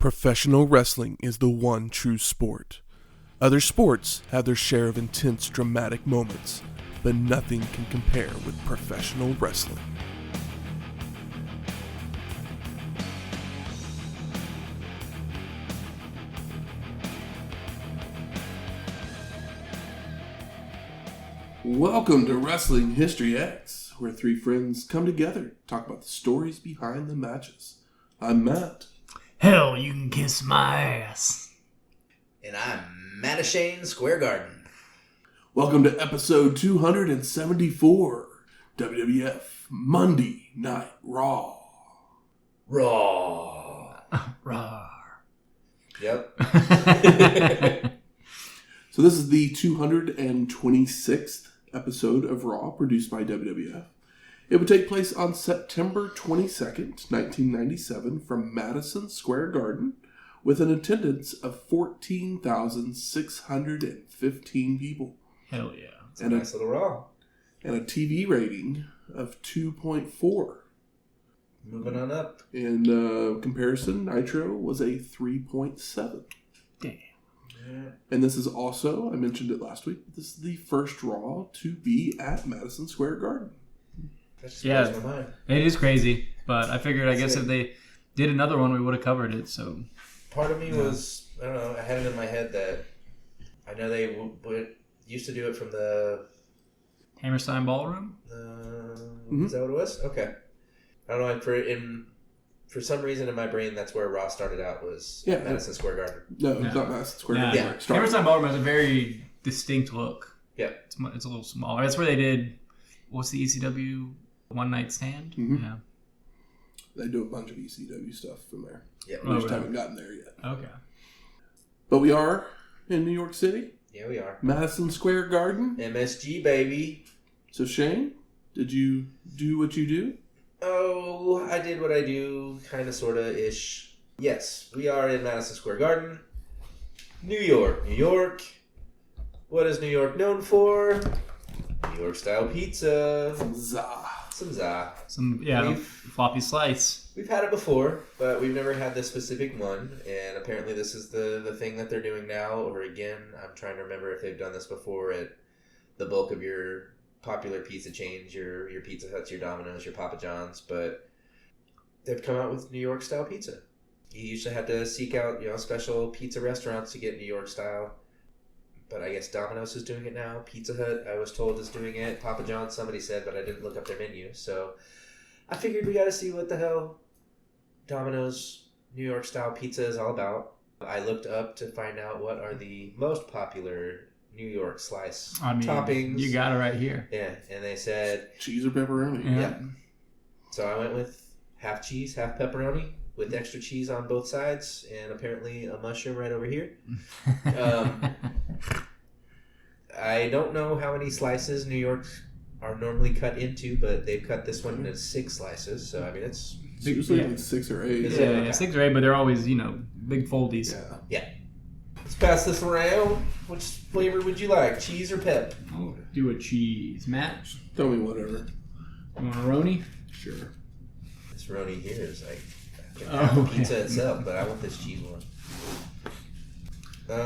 Professional wrestling is the one true sport. Other sports have their share of intense, dramatic moments, but nothing can compare with professional wrestling. Welcome to Wrestling History X, where three friends come together to talk about the stories behind the matches. I'm Matt. Hell, you can kiss my ass. And I'm Madison Square Garden. Welcome to episode 274, WWF Monday Night RAW. Raw. Raw. Yep. So this is the 226th episode of Raw, produced by WWF. It would take place on September 22nd, 1997, from Madison Square Garden, with an attendance of 14,615 people. Hell yeah. It's a nice little Raw. And a TV rating of 2.4. Moving on up. In comparison, Nitro was a 3.7. Damn. Yeah. And this is also, I mentioned it last week, but this is the first Raw to be at Madison Square Garden. That just blows my mind. It is crazy, but I figured, I guess if they did another one, we would have covered it, so. Part of me was, I don't know, I had it in my head that I know they used to do it from the Hammerstein Ballroom? Is that what it was? Okay. I don't know, for some reason in my brain, that's where Raw started out, was Madison Square Garden. No, it's not Madison Square Garden. Yeah. Hammerstein Ballroom has a very distinct look. Yeah. It's a little smaller. That's where they did, what's the ECW One Night Stand? Mm-hmm. Yeah. They do a bunch of ECW stuff from there. Yeah. We just haven't gotten there yet. Okay. But we are in New York City. Yeah, we are. Madison Square Garden. MSG, baby. So Shane, did you do what you do? Oh, I did what I do, kind of, sort of, ish. Yes, we are in Madison Square Garden, New York. New York. What is New York known for? New York style pizza. Some za. Floppy slice. We've had it before, but we've never had this specific one, and apparently this is the thing that they're doing now, or again, I'm trying to remember if they've done this before at the bulk of your popular pizza chains, your Pizza Huts, your Domino's, your Papa John's, but they've come out with New York style pizza. You used to have to seek out, special pizza restaurants to get New York style, but I guess Domino's is doing it now. Pizza Hut, I was told, is doing it. Papa John's, somebody said, but I didn't look up their menu, so I figured we got to see what the hell Domino's New York style pizza is all about. I looked up to find out what are the most popular New York slice toppings. You got it right here. Yeah, and they said cheese or pepperoni. Yeah. So I went with half cheese, half pepperoni, with extra cheese on both sides, and apparently a mushroom right over here. I don't know how many slices New York are normally cut into, but they've cut this one into 6 slices. So I mean, it's usually like 6 or 8. Yeah, 6 or 8, but they're always big foldies. Yeah. Let's pass this around. Which flavor would you like, cheese or pep? Oh, do a cheese, Matt. Tell me whatever. You want a Roni? Sure. This Roni here is like pizza itself, but I want this cheese one.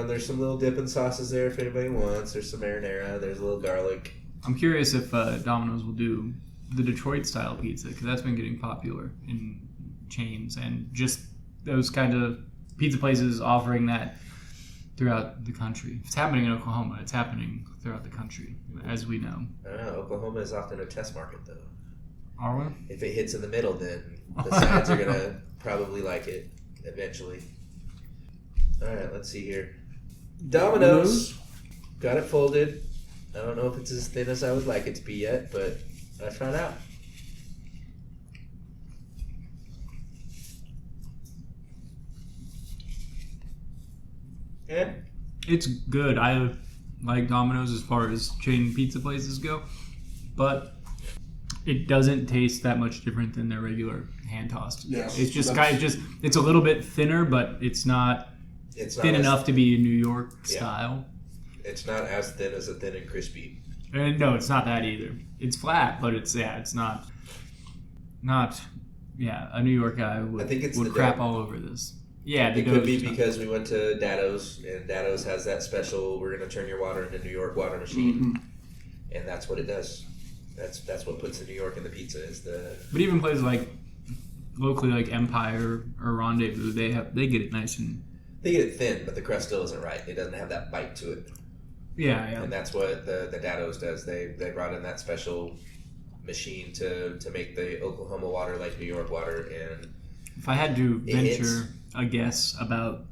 There's some little dipping sauces there if anybody wants. There's some marinara. There's a little garlic. I'm curious if Domino's will do the Detroit style pizza, because that's been getting popular in chains, and just those kind of pizza places offering that throughout the country. If it's happening in Oklahoma, it's happening throughout the country, as we know. I don't know. Oklahoma is often a test market, though. Are we? If it hits in the middle, then the sides are going to probably like it eventually. All right, let's see here. Domino's. Got it folded. I don't know if it's as thin as I would like it to be yet, but I found out. Yeah. It's good. I like Domino's as far as chain pizza places go, but it doesn't taste that much different than their regular hand tossed. Yeah, it's just it's a little bit thinner, but it's not thin enough to be New York style. It's not as thin as a Thin and Crispy. And no, it's not that either. It's flat, but it's not a New York guy would crap all over this. Yeah, it could be because we went to Dado's, and Dado's has that special, we're going to turn your water into New York water machine. And that's what it does. That's what puts the New York in the pizza is the... But even places like, locally like Empire or Rendezvous, they get it nice and... They get it thin, but the crust still isn't right. It doesn't have that bite to it. Yeah. And that's what the Dado's does. They brought in that special machine to make the Oklahoma water like New York water. And if I had to venture a guess about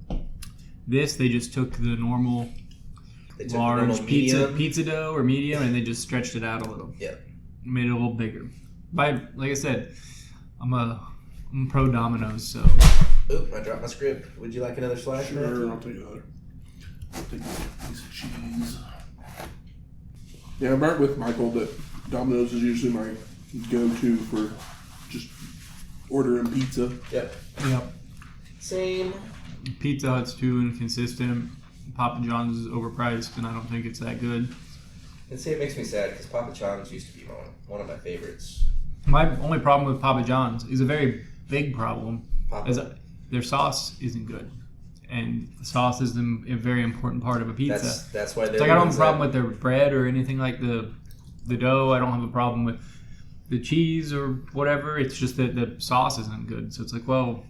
this, they just took the normal large pizza dough or medium, and they just stretched it out a little. Yeah. Made it a little bigger. Like I said, I'm pro Domino's, so. Oop, I dropped my script. Would you like another slice? Sure, I'll take another. I'll take a piece of cheese. Yeah, I'm right with Michael that Domino's is usually my go-to for just ordering pizza. Yep. Same. Pizza Hut's too inconsistent. Papa John's is overpriced, and I don't think it's that good. And see, it makes me sad because Papa John's used to be one of my favorites. My only problem with Papa John's is a very big problem. Is their sauce isn't good, and the sauce is a very important part of a pizza. That's why they're. It's like I don't have a problem with their bread or anything like the dough. I don't have a problem with the cheese or whatever. It's just that the sauce isn't good. So it's like, well.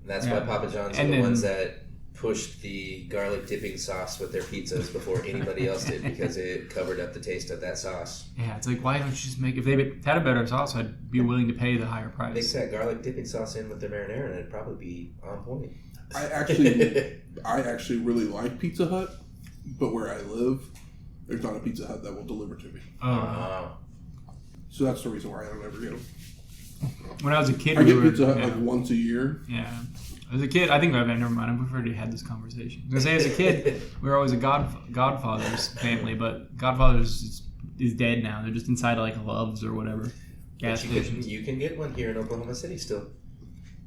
That's why Papa John's are the ones that pushed the garlic dipping sauce with their pizzas before anybody else did because it covered up the taste of that sauce. Yeah, it's like, why don't you just make... If they had a better sauce, I'd be willing to pay the higher price. Mix that garlic dipping sauce in with the marinara and it'd probably be on point. I actually really like Pizza Hut, but where I live, there's not a Pizza Hut that will deliver to me. So that's the reason why I don't ever get them. When I was a kid, I get Pizza Hut like once a year. Yeah. As a kid, I think never mind. We've already had this conversation. I was gonna say, as a kid, we were always a Godfather's family, but Godfather's is dead now. They're just inside of like Love's or whatever gas stations. You can get one here in Oklahoma City still.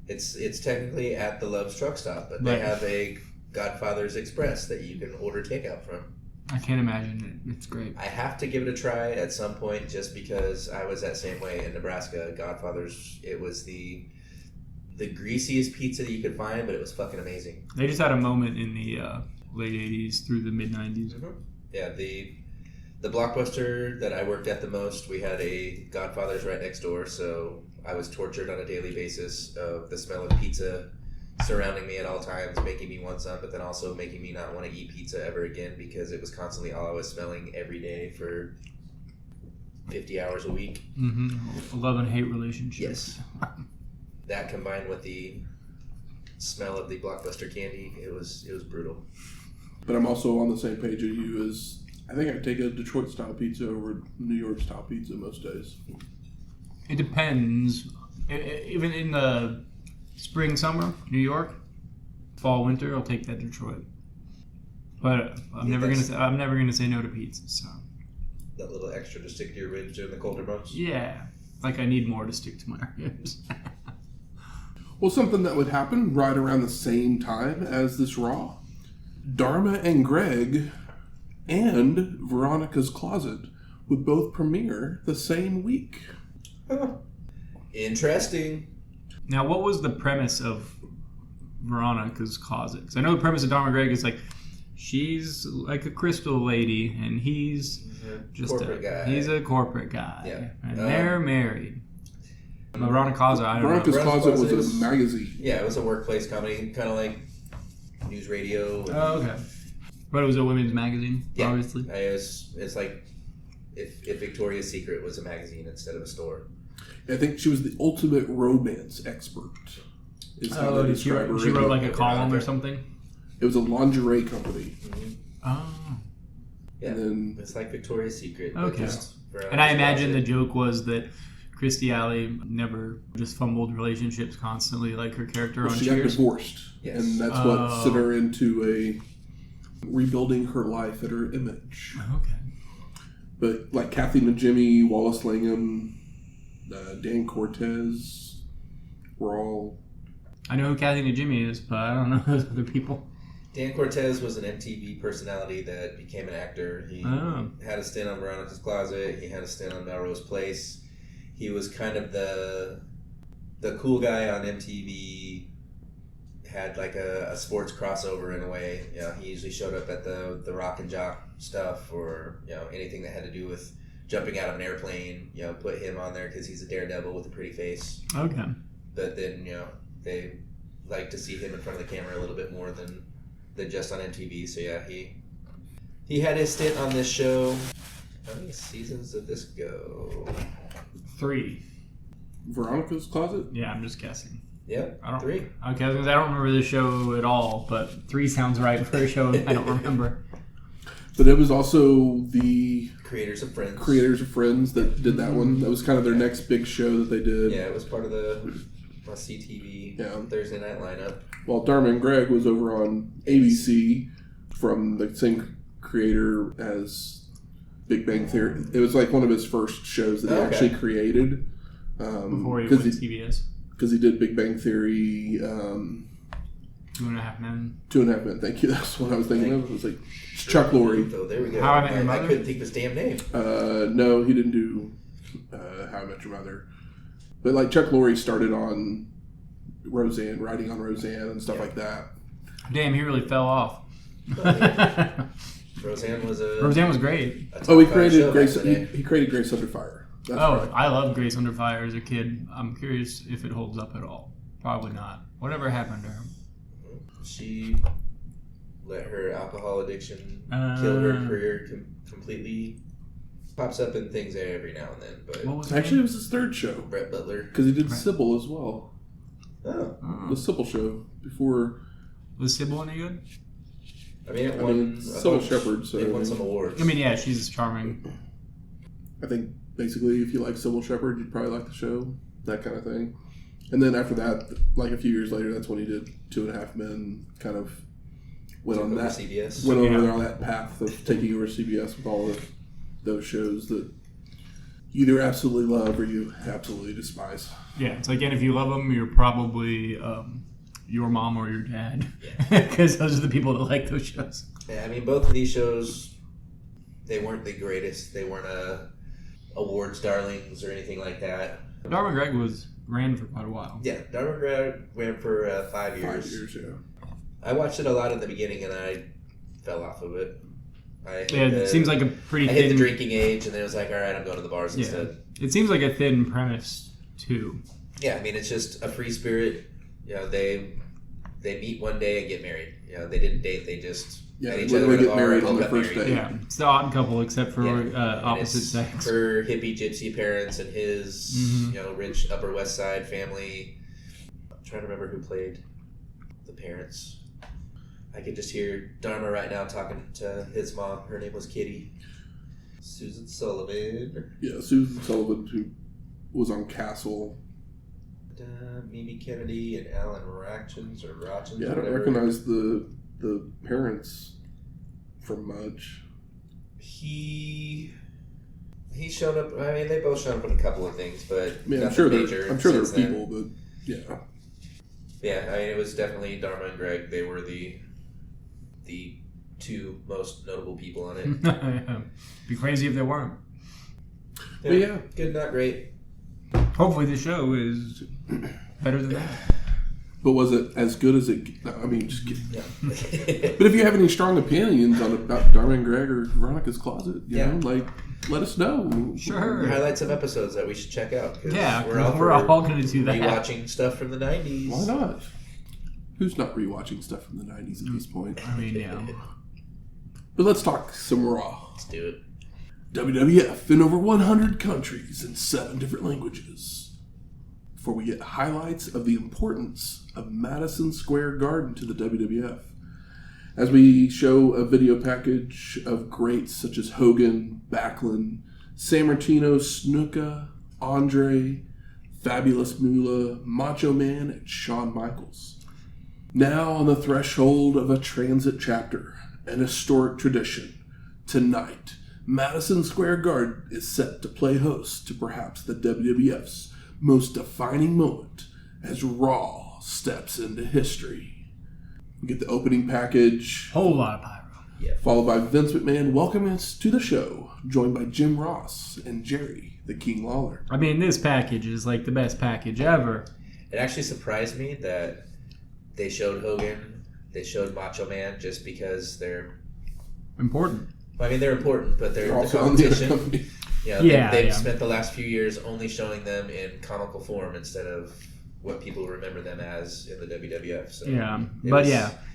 It's technically at the Love's truck stop, but they have a Godfather's Express that you can order takeout from. I can't imagine it. It's great. I have to give it a try at some point just because I was that same way in Nebraska. Godfather's, it was the greasiest pizza that you could find, but it was fucking amazing. They just had a moment in the late 80s through the mid 90s. Mm-hmm. Yeah, the Blockbuster that I worked at the most, we had a Godfather's right next door, so I was tortured on a daily basis of the smell of pizza surrounding me at all times, making me want some, but then also making me not want to eat pizza ever again because it was constantly all I was smelling every day for 50 hours a week. Mm-hmm. Love and hate relationship. Yes. That combined with the smell of the Blockbuster candy, it was brutal. But I'm also on the same page as you as I think I'd take a Detroit style pizza over New York style pizza most days. It depends. Even in the spring, summer, New York, fall, winter, I'll take that Detroit. But I'm never gonna say no to pizza. So that little extra to stick to your ribs during the colder months. Yeah, like I need more to stick to my ribs. Well, something that would happen right around the same time as this Raw, Dharma and Greg and Veronica's Closet would both premiere the same week. Huh. Interesting. Now, what was the premise of Veronica's Closet? Because I know the premise of Dharma and Greg is like, she's like a crystal lady, and he's just corporate guy. He's a corporate guy. Yeah. And they're married. Veronica's Closet, I don't know. Veronica's Closet was a magazine. Yeah, it was a workplace comedy, kind of like news radio. Oh, okay. But it was a women's magazine, obviously. It's like if Victoria's Secret was a magazine instead of a store. I think she was the ultimate romance expert. Is how they describe her. She wrote like a column or something? It was a lingerie company. Mm-hmm. Oh. Yeah, and it's like Victoria's Secret. Okay. And I imagine the joke was that Christy Alley never just fumbled relationships constantly like her character on Cheers. She got divorced. Yes. And that's what sent her into rebuilding her life and her image. Okay. But like Kathy Najimy, Wallace Langham, Dan Cortez were all... I know who Kathy Najimy is, but I don't know those other people. Dan Cortez was an MTV personality that became an actor. He had a stint on Veronica's Closet. He had a stint on Melrose Place. He was kind of the cool guy on MTV, had like a sports crossover in a way. You know, he usually showed up at the Rock and Jock stuff, or you know, anything that had to do with jumping out of an airplane. You know, put him on there because he's a daredevil with a pretty face. Okay. But then, you know, they like to see him in front of the camera a little bit more than just on MTV. So yeah, he had his stint on this show. How many seasons did this go? 3. Veronica's Closet? Yeah, I'm just guessing. Yep, I don't, 3. Okay, I was gonna say, I don't remember the show at all, but 3 sounds right for a show I don't remember. But it was also the Creators of Friends that did that one. That was kind of their next big show that they did. Yeah, it was part of the CTV Thursday night lineup. While Dharma and Greg was over on ABC from the same creator as Big Bang Theory. It was like one of his first shows that he actually created. Before he went to CBS. Because he did Big Bang Theory. 2.5 Men. 2.5 Men, thank you. That's what I was thinking of. It was like Chuck Lorre. So there we go. How I Met Your Mother? I couldn't think of his damn name. No, he didn't do How I Met Your Mother. But like Chuck Lorre started on Roseanne, writing on Roseanne and stuff like that. Damn, he really fell off. Roseanne was great. Oh, he created Grace. He created Grace Under Fire. That's right. I loved Grace Under Fire as a kid. I'm curious if it holds up at all. Probably not. Whatever happened to her? She let her alcohol addiction kill her career completely. Pops up in things every now and then, but Actually, it was his third show. Brett Butler, because he did Sybil as well. Oh, the Sybil show before. Was Sybil any good? I mean, it won. Sybil Shepherd. So it won some awards. I mean, yeah, she's charming. I think basically, if you like Sybil Shepherd, you'd probably like the show. That kind of thing. And then after that, like a few years later, that's when he did 2.5 Men. Kind of went on that. CBS. Went over on that path of taking over CBS with all of those shows that you either absolutely love or you absolutely despise. Yeah, it's like, and if you love them, you're probably your mom or your dad, because those are the people that like those shows. Yeah, I mean, both of these shows, they weren't the greatest. They weren't awards darlings or anything like that. Dharma and Greg ran for quite a while. Yeah, Dharma and Greg ran for 5 years. 5 years, yeah. I watched it a lot in the beginning, and I fell off of it. It seems like a pretty I thin... hit the drinking age, and then it was like, all right, I'm going to the bars instead. It seems like a thin premise, too. Yeah, I mean, it's just a free spirit. You know, they meet one day and get married. You know, they didn't date, they just met each other at a get bar married and on the got first married. day. Yeah, it's the odd couple except for opposite sex. Her hippie gypsy parents and his, rich Upper West Side family. I'm trying to remember who played the parents. I could just hear Dharma right now talking to his mom. Her name was Kitty. Susan Sullivan. Yeah, Susan Sullivan, who was on Castle. Mimi Kennedy and Alan Rachins or Rachins. Yeah, I don't recognize the parents from much. He showed up. I mean, they both showed up in a couple of things, but I'm sure there are people, but yeah. Yeah, I mean, it was definitely Dharma and Greg. They were the two most notable people on it. Be crazy if they weren't. Yeah, good, not great. Hopefully the show is better than that. But was it as good as it... I mean, just kidding. Yeah. But if you have any strong opinions about Dharma and Greg or Veronica's Closet, you know, like, let us know. Sure. Highlight some episodes that we should check out. Yeah, we're all going to do that. Rewatching stuff from the 90s. Why not? Who's not rewatching stuff from the 90s at this point? I mean, yeah. But let's talk some Raw. Let's do it. WWF in over 100 countries and 7 different languages. Before we get highlights of the importance of Madison Square Garden to the WWF, as we show a video package of greats such as Hogan, Backlund, Sammartino, Snuka, Andre, Fabulous Moolah, Macho Man, and Shawn Michaels. Now on the threshold of a transit chapter, an historic tradition, tonight, Madison Square Garden is set to play host to perhaps the WWF's most defining moment as Raw steps into history. We get the opening package. Whole lot of pyro. Yeah. Followed by Vince McMahon welcoming us to the show, joined by Jim Ross and Jerry, the King Lawler. I mean, this package is like the best package ever. It actually surprised me that They showed Hogan. They showed Macho Man just because they're important. I mean, they're important, but they're the also on the other competition. company. They've spent the last few years only showing them in comical form instead of what people remember them as in the WWF. So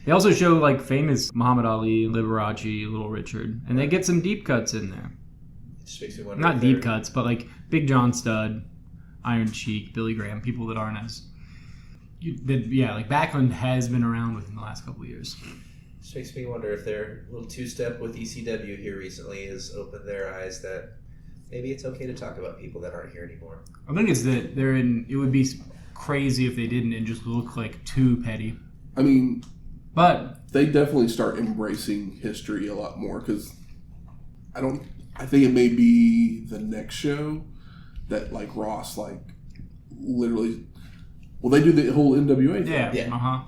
they also show like famous Muhammad Ali, Liberace, Little Richard, and they get some deep cuts in there. It just makes me wonder. Not deep cuts, but like Big John Studd, Iron Sheik, Billy Graham, people that aren't as. Like Backlund has been around within the last couple of years. Just makes me wonder if their little two-step with ECW here recently has opened their eyes that maybe it's okay to talk about people that aren't here anymore. I think it's that they're in. It would be crazy if they didn't and just look like too petty. I mean, but they definitely start embracing history a lot more because I think it may be the next show that like Ross like literally. Well, they do the whole NWA thing. Yeah.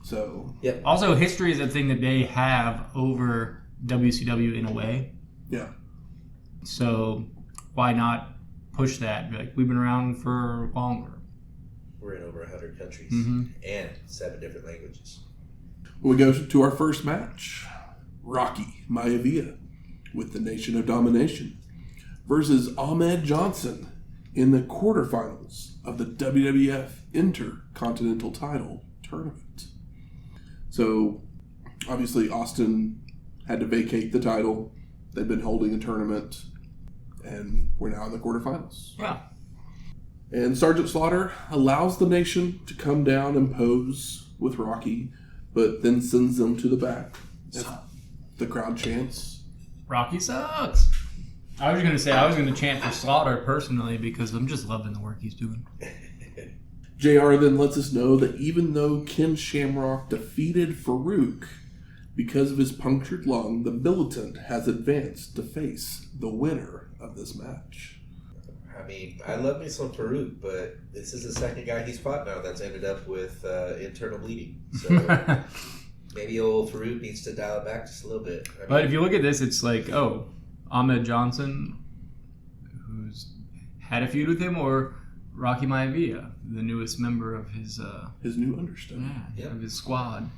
So. Yep. Also, history is a thing that they have over WCW in a way. Yeah. So why not push that? Be like, we've been around for longer. We're in over 100 countries and 7 different languages. We go to our first match. Rocky Maivia with the Nation of Domination versus Ahmed Johnson in the quarterfinals of the WWF Intercontinental title tournament. So, obviously, Austin had to vacate the title. They've been holding a tournament, and we're now in the quarterfinals. Yeah. And Sergeant Slaughter allows the Nation to come down and pose with Rocky, but then sends them to the back. The crowd chants, Rocky sucks. I was going to chant for Slaughter personally because I'm just loving the work he's doing. JR then lets us know that even though Ken Shamrock defeated Faarooq because of his punctured lung, the militant has advanced to face the winner of this match. I mean, I love me some Faarooq, but this is the second guy he's fought now that's ended up with internal bleeding. So maybe old Faarooq needs to dial it back just a little bit. But if you look at this, it's like, Ahmed Johnson, who's had a feud with him, or Rocky Maivia, the newest member of his new understudy. Of his squad.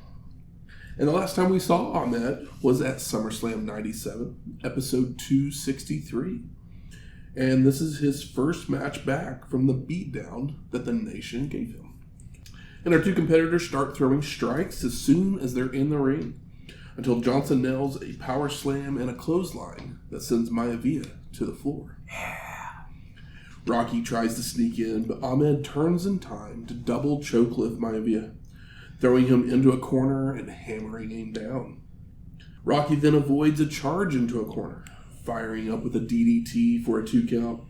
And the last time we saw Ahmed was at SummerSlam 97, episode 263. And this is his first match back from the beatdown that the Nation gave him. And our two competitors start throwing strikes as soon as they're in the ring, until Johnson nails a power slam and a clothesline that sends Maivia to the floor. Rocky tries to sneak in, but Ahmed turns in time to double chokelift Maivia, throwing him into a corner and hammering him down. Rocky then avoids a charge into a corner, firing up with a DDT for a 2 count,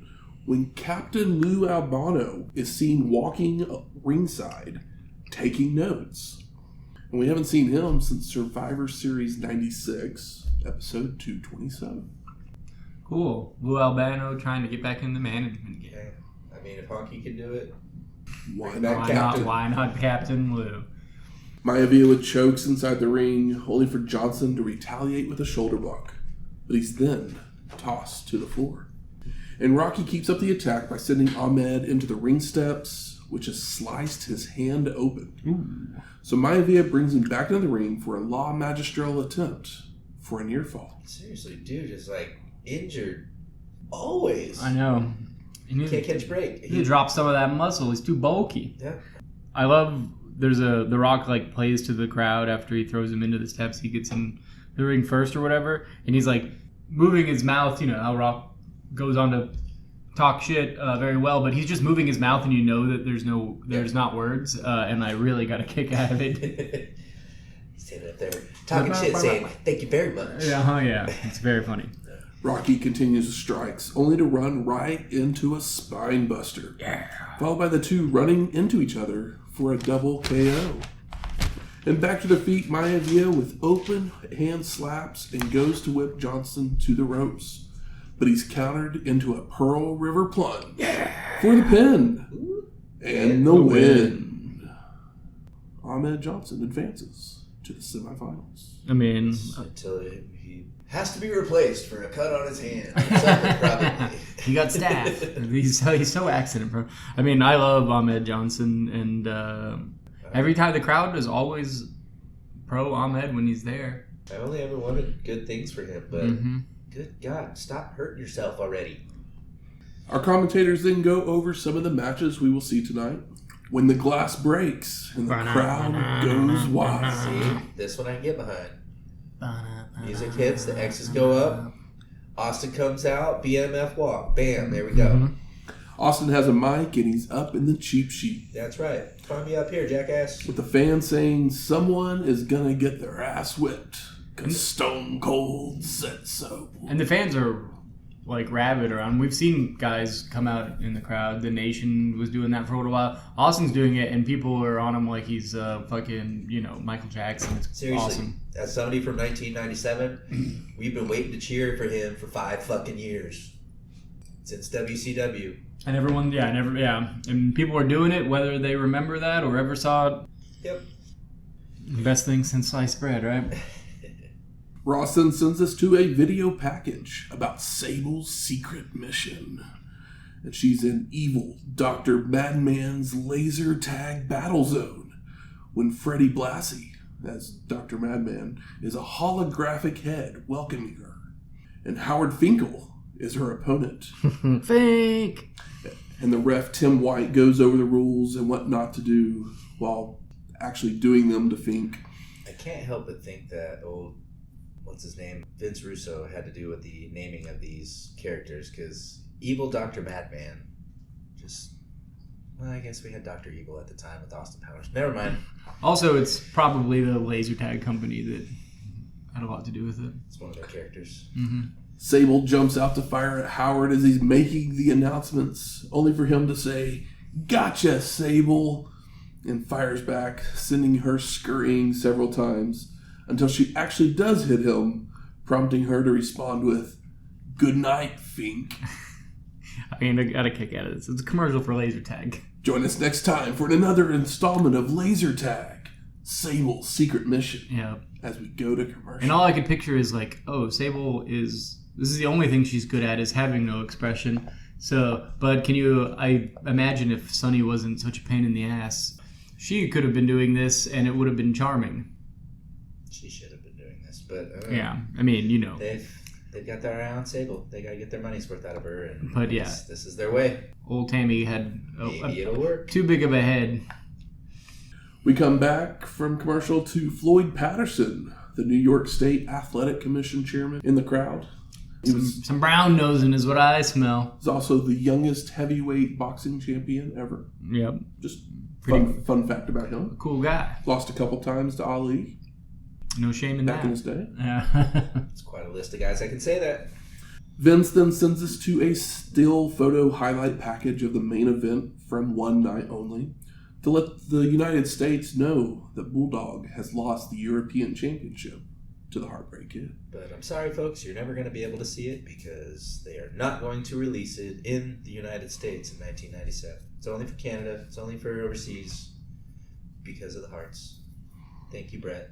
when Captain Lou Albano is seen walking ringside, taking notes. And we haven't seen him since Survivor Series 96, episode 227. Cool. Lou Albano trying to get back in the management game. Yeah. I mean, if Honky can do it, Why not Captain Lou? Maivia with chokes inside the ring, only for Johnson to retaliate with a shoulder block. But he's then tossed to the floor. And Rocky keeps up the attack by sending Ahmed into the ring steps, which has sliced his hand open. Ooh. So Maivia brings him back into the ring for a law magistral attempt for a near fall. Seriously, dude is like injured always. I know. He can't catch a break. He dropped some of that muscle. He's too bulky. Yeah. I love The Rock like plays to the crowd after he throws him into the steps. He gets in the ring first or whatever, and he's like moving his mouth. You know how Rock goes on to talk shit very well, but he's just moving his mouth, and you know that there's not words, and I really got a kick out of it. Standing up there talking shit, saying "Thank you very much." Yeah, it's very funny. Rocky continues the strikes, only to run right into a spine buster, followed by the two running into each other for a double KO. And back to their feet, Maivia with open hand slaps and goes to whip Johnson to the ropes. But he's countered into a Pearl River plunge for the pin and the win. Ahmed Johnson advances to the semifinals. I mean, until he has to be replaced for a cut on his hand. Probably. He got stabbed. He's so accident prone. I mean, I love Ahmed Johnson, and Every time the crowd is always pro Ahmed when he's there. I only ever wanted good things for him, but good God, stop hurting yourself already. Our commentators then go over some of the matches we will see tonight. When the glass breaks and the crowd goes wild. See, this one I can get behind. Music hits, the X's go up, Austin comes out, BMF walk. Bam, there we go. Austin has a mic and he's up in the cheap sheet. That's right. Climb me up here, jackass. With the fans saying someone is going to get their ass whipped. Because Stone Cold said so. And the fans are like rabid around. We've seen guys come out in the crowd. The Nation was doing that for a little while. Austin's doing it, and people are on him like he's fucking, Michael Jackson. It's seriously, awesome. As somebody from 1997, we've been waiting to cheer for him for 5 fucking years. Since WCW. And everyone, and people are doing it, whether they remember that or ever saw it. Yep. Best thing since sliced bread, right? Rawson sends us to a video package about Sable's secret mission. And she's in evil Dr. Madman's laser tag battle zone when Freddie Blassie, as Dr. Madman, is a holographic head welcoming her. And Howard Finkel is her opponent. Fake! And the ref Tim White goes over the rules and what not to do while actually doing them to Fink. I can't help but think that what's his name? Vince Russo had to do with the naming of these characters, because Evil Dr. Madman I guess we had Dr. Evil at the time with Austin Powers. Never mind. Also, it's probably the laser tag company that had a lot to do with it. It's one of their characters. Sable jumps out to fire at Howard as he's making the announcements, only for him to say, "Gotcha, Sable," and fires back, sending her scurrying several times until she actually does hit him, prompting her to respond with, "Good night, Fink." I mean, I got a kick out of this. It's a commercial for laser tag. Join us next time for another installment of Laser Tag, Sable's secret mission. Yeah. As we go to commercial. And all I could picture is like, Sable this is the only thing she's good at is having no expression. So, but I imagine if Sunny wasn't such a pain in the ass, she could have been doing this and it would have been charming. She should have been doing this, but yeah, I mean, they've got their eye on Sable. They got to get their money's worth out of her, and but this is their way. Old Tammy had maybe it'll work. Too big of a head. We come back from commercial to Floyd Patterson, the New York State Athletic Commission chairman, in the crowd. Some brown nosing is what I smell. He's also the youngest heavyweight boxing champion ever. Yep. Just fun fact about him. Cool guy. Lost a couple times to Ali. No shame in back that. Back in his day. Yeah. It's quite a list of guys I can say that. Vince then sends us to a still photo highlight package of the main event from one night only to let the United States know that Bulldog has lost the European Championship to the Heartbreak Kid. But I'm sorry, folks, you're never going to be able to see it because they are not going to release it in the United States in 1997. It's only for Canada. It's only for overseas because of the Hearts. Thank you, Bret.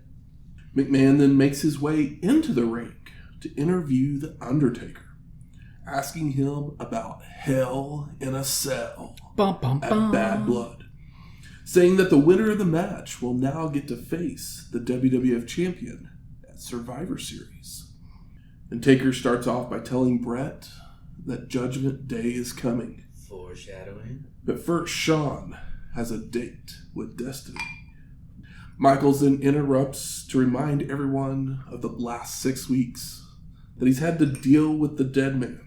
McMahon then makes his way into the ring to interview The Undertaker, asking him about Hell in a Cell at Bad Blood, saying that the winner of the match will now get to face the WWF champion at Survivor Series. And Taker starts off by telling Bret that Judgment Day is coming. Foreshadowing. But first, Shawn has a date with Destiny. Michaels then interrupts to remind everyone of the last 6 weeks that he's had to deal with the dead man,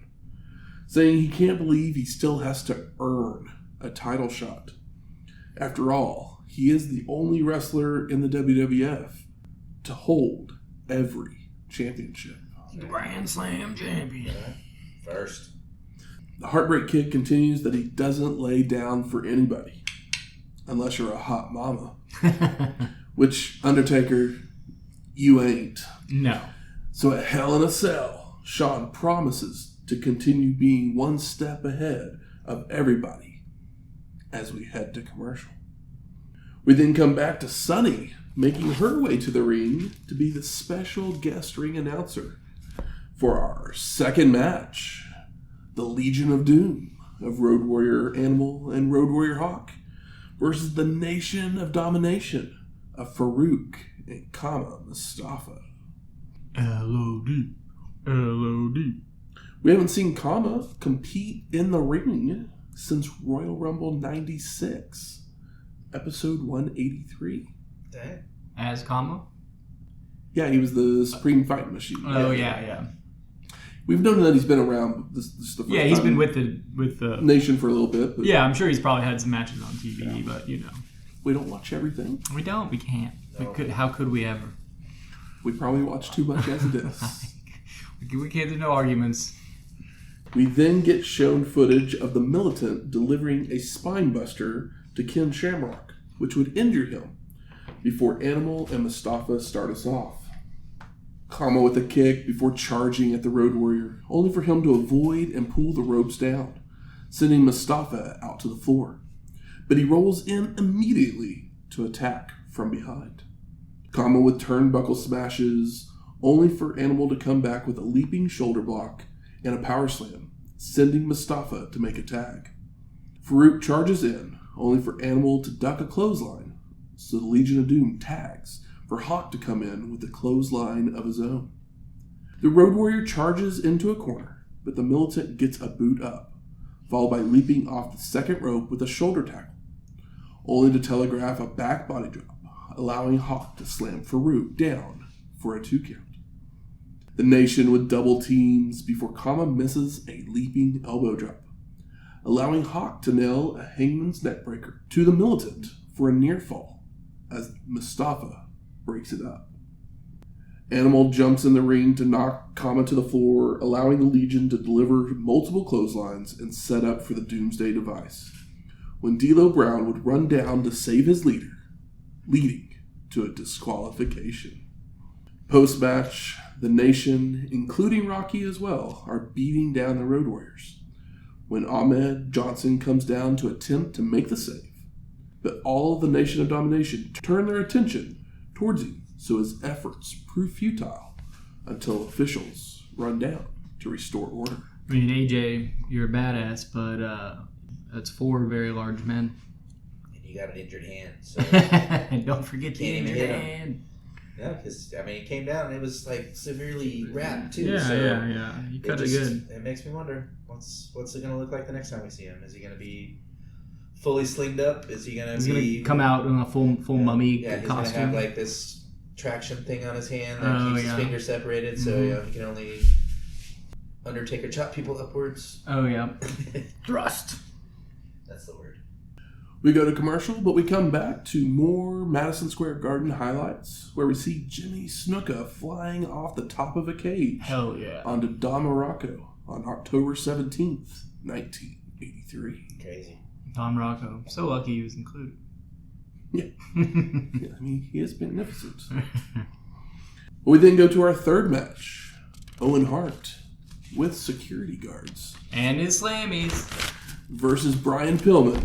saying he can't believe he still has to earn a title shot. After all, he is the only wrestler in the WWF to hold every championship. Grand Slam champion. First. The Heartbreak Kid continues that he doesn't lay down for anybody, unless you're a hot mama. Which, Undertaker, you ain't. No. So at Hell in a Cell, Shawn promises to continue being one step ahead of everybody as we head to commercial. We then come back to Sunny, making her way to the ring to be the special guest ring announcer for our second match, the Legion of Doom of Road Warrior Animal and Road Warrior Hawk, versus the Nation of Domination of Faarooq and Mustafa. LOD. LOD. We haven't seen Kama compete in the ring since Royal Rumble 96, episode 183. Dang. As Kama? Yeah, he was the Supreme Fighting Machine. Oh, yeah. We've known that he's been around. This is the first Yeah, he's time been with the Nation for a little bit. But yeah, I'm sure he's probably had some matches on TV, but we don't watch everything. we don't. We can't. No. How could we ever? We probably watch too much as it is. We can't. There's no arguments. We then get shown footage of the Militant delivering a spine buster to Ken Shamrock, which would injure him, before Animal and Mustafa start us off. Kama with a kick before charging at the Road Warrior, only for him to avoid and pull the ropes down, sending Mustafa out to the floor. But he rolls in immediately to attack from behind. Kama with turnbuckle smashes, only for Animal to come back with a leaping shoulder block and a power slam, sending Mustafa to make a tag. Faarooq charges in, only for Animal to duck a clothesline, so the Legion of Doom tags for Hawk to come in with a clothesline of his own. The Road Warrior charges into a corner, but the Militant gets a boot up, followed by leaping off the second rope with a shoulder tackle, only to telegraph a back body drop, allowing Hawk to slam Faarooq down for a 2 count. The Nation with double teams before Kama misses a leaping elbow drop, allowing Hawk to nail a Hangman's neckbreaker to the Militant for a near fall as Mustafa breaks it up. Animal jumps in the ring to knock Kama to the floor, allowing the Legion to deliver multiple clotheslines and set up for the Doomsday Device, when D'Lo Brown would run down to save his leader, leading to a disqualification. Post-match, the Nation, including Rocky as well, are beating down the Road Warriors, when Ahmed Johnson comes down to attempt to make the save, but all of the Nation of Domination turn their attention towards him, so his efforts prove futile until officials run down to restore order. I mean, AJ, you're a badass, but that's 4 very large men. And you got an injured hand, so And don't forget the Can't even injured hit him. hand. yeah, because it came down and it was like severely wrapped too. Yeah, so yeah. You cut it good. It makes me wonder what's it gonna look like the next time we see him. Is he gonna be fully slinged up? Is he gonna He's be gonna come out in a full mummy Yeah, he's costume. gonna have like this traction thing on his hand that Oh, keeps yeah. his fingers separated, so Mhm. he can only Undertaker chop people upwards. Oh yeah, thrust. That's the word. We go to commercial, but we come back to more Madison Square Garden highlights, where we see Jimmy Snuka flying off the top of a cage Hell yeah. onto Don Morocco on October 17th, 1983. Crazy. Don Rocco. So lucky he was included. Yeah. Yeah, I mean, he is magnificent. We then go to our third match. Owen Hart with security guards And his slammies. versus Brian Pillman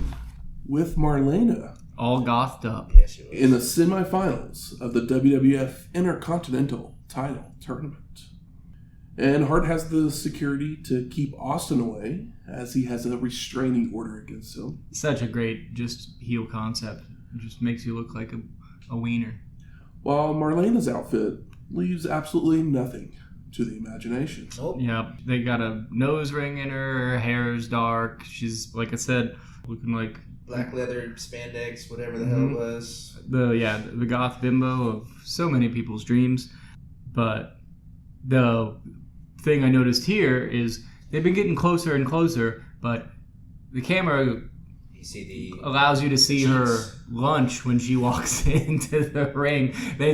with Marlena All gothed up. Yes, she was. in the semifinals of the WWF Intercontinental title tournament. And Hart has the security to keep Austin away, as he has a restraining order against him. Such a great just heel concept. It just makes you look like a wiener. While Marlena's outfit leaves absolutely nothing to the imagination. Nope. Yeah, they got a nose ring in her hair is dark. She's, like I said, looking like Black leather spandex, whatever the hell it was. the goth bimbo of so many people's dreams. But the thing I noticed here is they've been getting closer and closer, but the camera You see allows you to see cheeks. her lunch when she walks into the ring. Maybe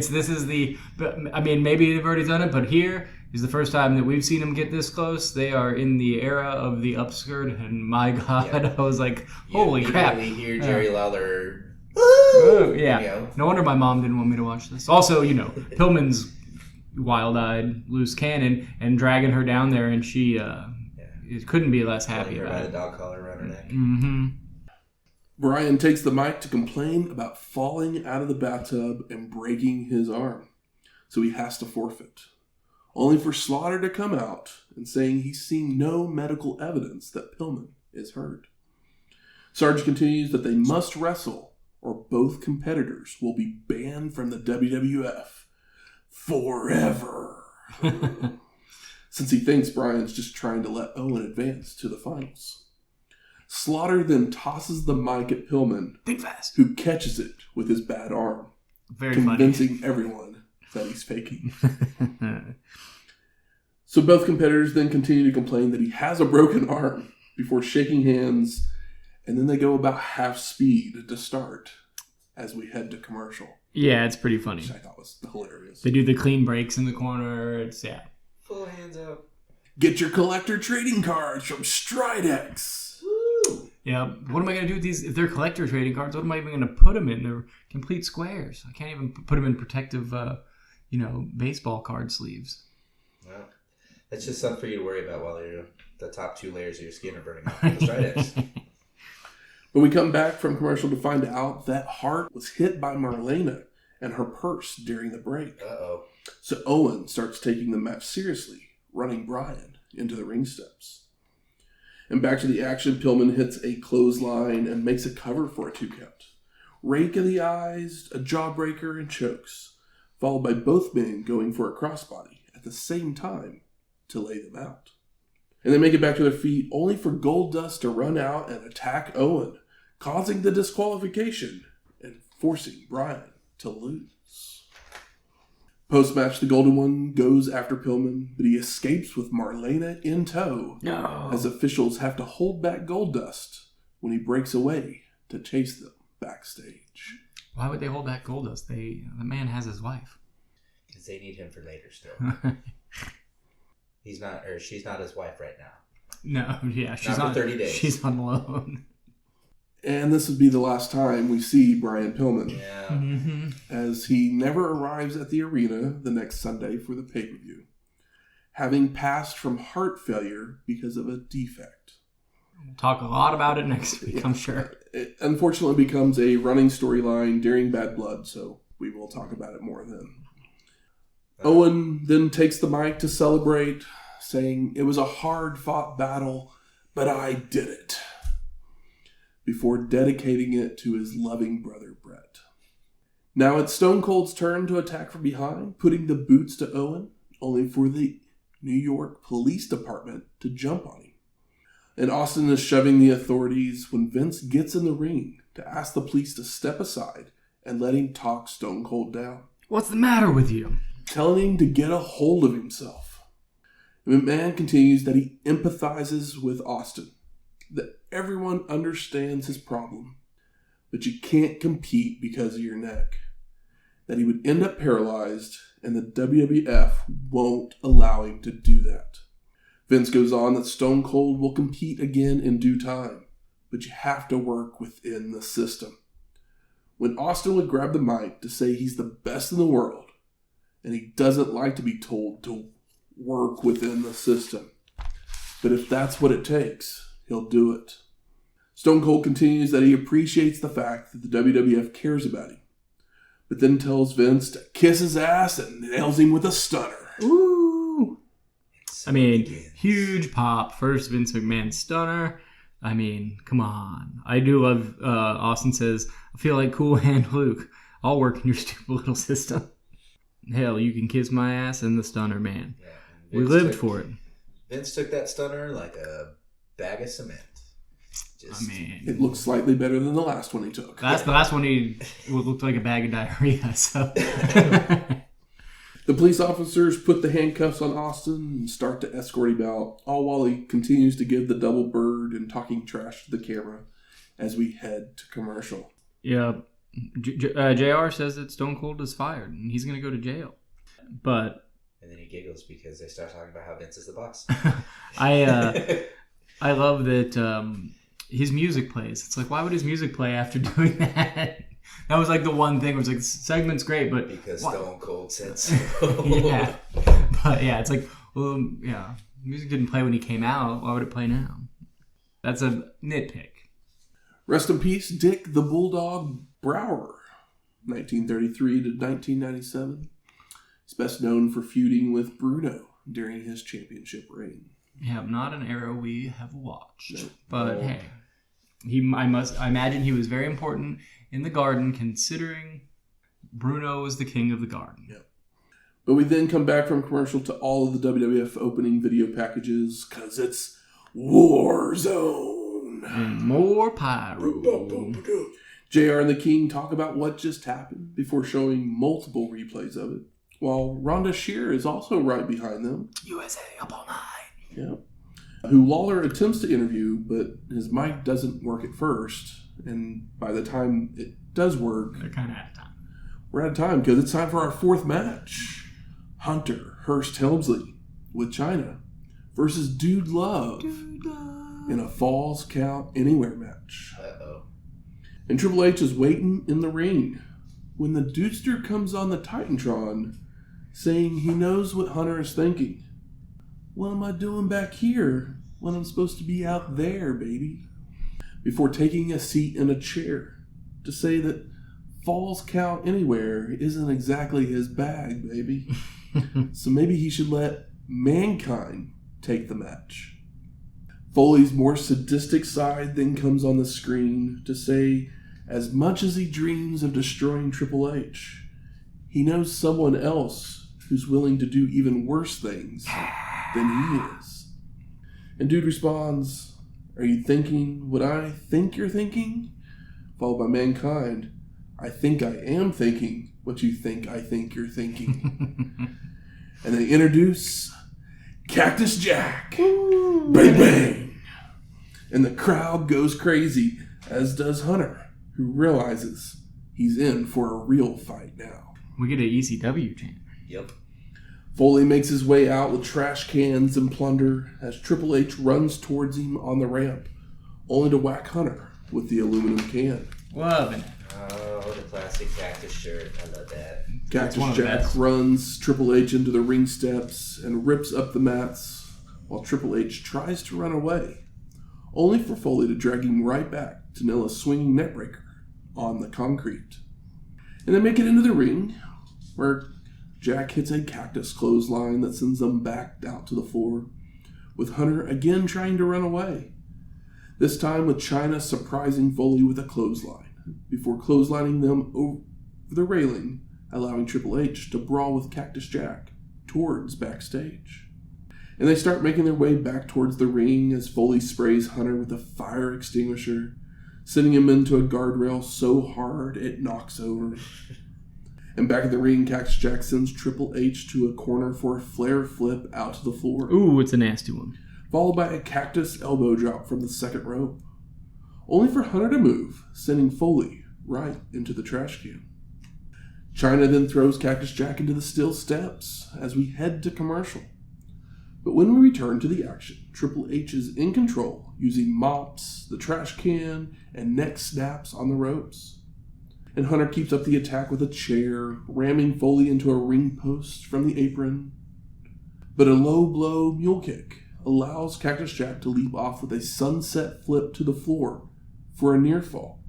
they've already done it, but here is the first time that we've seen them get this close. They are in the era of the upskirt, and my God, Yeah. I was like, You holy crap. immediately hear Jerry Lawler. Oh, yeah. You know. No wonder my mom didn't want me to watch this. Also, Pillman's wild-eyed, loose cannon, and dragging her down there, and she it couldn't be less happy Her by about the it. dog collar around her neck. Mm-hmm. Brian takes the mic to complain about falling out of the bathtub and breaking his arm, so he has to forfeit. Only for Slaughter to come out and saying he's seen no medical evidence that Pillman is hurt. Sarge continues that they must wrestle or both competitors will be banned from the WWF forever. Since he thinks Bryan's just trying to let Owen advance to the finals. Slaughter then tosses the mic at Pillman, Think fast. who catches it with his bad arm, Very convincing everyone that he's faking. So both competitors then continue to complain that he has a broken arm before shaking hands, and then they go about half speed to start as we head to commercial. Yeah, it's pretty funny. Which I thought was hilarious. They do the clean breaks in the corner. It's, yeah. Full hands up. Get your collector trading cards from Stridex. Woo! Yeah, what am I going to do with these? If they're collector trading cards, what am I even going to put them in? They're complete squares. I can't even put them in protective, baseball card sleeves. Well, that's just something for you to worry about while the top 2 layers of your skin are burning off with the Stridex. But we come back from commercial to find out that Hart was hit by Marlena and her purse during the break. Uh-oh. So Owen starts taking the match seriously, running Bryan into the ring steps. And back to the action, Pillman hits a clothesline and makes a cover for a 2 count. Rake in the eyes, a jawbreaker, and chokes, followed by both men going for a crossbody at the same time to lay them out. And they make it back to their feet, only for Goldust to run out and attack Owen, causing the disqualification and forcing Bryan to lose. Post-match, the Golden One goes after Pillman, but he escapes with Marlena in tow. No. As officials have to hold back Goldust when he breaks away to chase them backstage. Why would they hold back Goldust? The man has his wife. Because they need him for later still. She's not his wife right now. No, yeah, she's not for 30 days. She's on loan. And this would be the last time we see Bryan Pillman, Yeah. Mm-hmm. as he never arrives at the arena the next Sunday for the pay-per-view, having passed from heart failure because of a defect. We'll talk a lot about it next week, I'm sure. It unfortunately becomes a running storyline during Bad Blood, so we will talk about it more then. Owen then takes the mic to celebrate, saying, "It was a hard-fought battle, but I did it," before dedicating it to his loving brother, Bret. Now it's Stone Cold's turn to attack from behind, putting the boots to Owen, only for the New York Police Department to jump on him. And Austin is shoving the authorities when Vince gets in the ring to ask the police to step aside and let him talk Stone Cold down, What's the matter with you? telling him to get a hold of himself. McMahon continues that he empathizes with Austin, that everyone understands his problem, but you can't compete because of your neck, that he would end up paralyzed, and the WWF won't allow him to do that. Vince goes on that Stone Cold will compete again in due time, but you have to work within the system. When Austin would grab the mic to say he's the best in the world, and he doesn't like to be told to work within the system, but if that's what it takes, he'll do it. Stone Cold continues that he appreciates the fact that the WWF cares about him, but then tells Vince to kiss his ass and nails him with a stunner. Ooh! I mean, huge pop. First Vince McMahon stunner. I mean, come on. I do love, Austin says, I feel like Cool Hand Luke. I'll work in your stupid little system. Hell, you can kiss my ass and the stunner, man. Yeah, we lived for it. Vince took that stunner like a bag of cement. It looks slightly better than the last one he took. The last one he looked like a bag of diarrhea. So the police officers put the handcuffs on Austin and start to escort him out, all while he continues to give the double bird and talking trash to the camera as we head to commercial. Yeah. JR says that Stone Cold is fired and he's going to go to jail. But and then he giggles because they start talking about how Vince is the boss. I love that his music plays. It's like, why would his music play after doing that? That was like the one thing where it's like, the segment's great, but because Stone Cold said so. Yeah. But yeah, it's like, well, yeah, music didn't play when he came out. Why would it play now? That's a nitpick. Rest in peace, Dick the Bulldog Brower, 1933 to 1997. He's best known for feuding with Bruno during his championship reign. Yeah, not an era we have watched. No. But hey. I imagine he was very important in the Garden, considering Bruno was the king of the Garden. Yep. But we then come back from commercial to all of the WWF opening video packages, because it's War Zone. And more pyro. JR and the King talk about what just happened before showing multiple replays of it, while Rhonda Shear is also right behind them. USA up all night. Yeah. Who Lawler attempts to interview, but his mic doesn't work at first, and by the time it does work, They're kind of out of time. we're out of time because it's time for our fourth match. Hunter Hearst Helmsley with Chyna versus Dude Love in a Falls Count Anywhere match. Uh-oh. And Triple H is waiting in the ring when the Dudester comes on the Titantron saying he knows what Hunter is thinking. What am I doing back here when I'm supposed to be out there, baby? Before taking a seat in a chair to say that Falls Count Anywhere isn't exactly his bag, baby. So maybe he should let Mankind take the match. Foley's more sadistic side then comes on the screen to say, as much as he dreams of destroying Triple H, he knows someone else who's willing to do even worse things than he is. And Dude responds, are you thinking what I think you're thinking? Followed by Mankind, I think I am thinking what you think I think you're thinking. And they introduce Cactus Jack. Bang bang. And the crowd goes crazy, as does Hunter, who realizes he's in for a real fight now. We get an ECW chant. Yep. Foley makes his way out with trash cans and plunder as Triple H runs towards him on the ramp, only to whack Hunter with the aluminum can. Loving it. Oh, the classic Cactus shirt. I love that. Cactus Jack runs Triple H into the ring steps and rips up the mats while Triple H tries to run away, only for Foley to drag him right back to nail a swinging neckbreaker on the concrete. And they make it into the ring, where Jack hits a cactus clothesline that sends them back out to the floor, with Hunter again trying to run away. This time with Chyna surprising Foley with a clothesline, before clotheslining them over the railing, allowing Triple H to brawl with Cactus Jack towards backstage. And they start making their way back towards the ring as Foley sprays Hunter with a fire extinguisher, sending him into a guardrail so hard it knocks over. And back at the ring, Cactus Jack sends Triple H to a corner for a flare flip out to the floor. Ooh, it's a nasty one. Followed by a cactus elbow drop from the second rope. Only for Hunter to move, sending Foley right into the trash can. Chyna then throws Cactus Jack into the steel steps as we head to commercial. But when we return to the action, Triple H is in control, using mops, the trash can, and neck snaps on the ropes. And Hunter keeps up the attack with a chair, ramming Foley into a ring post from the apron. But a low blow mule kick allows Cactus Jack to leap off with a sunset flip to the floor for a near fall,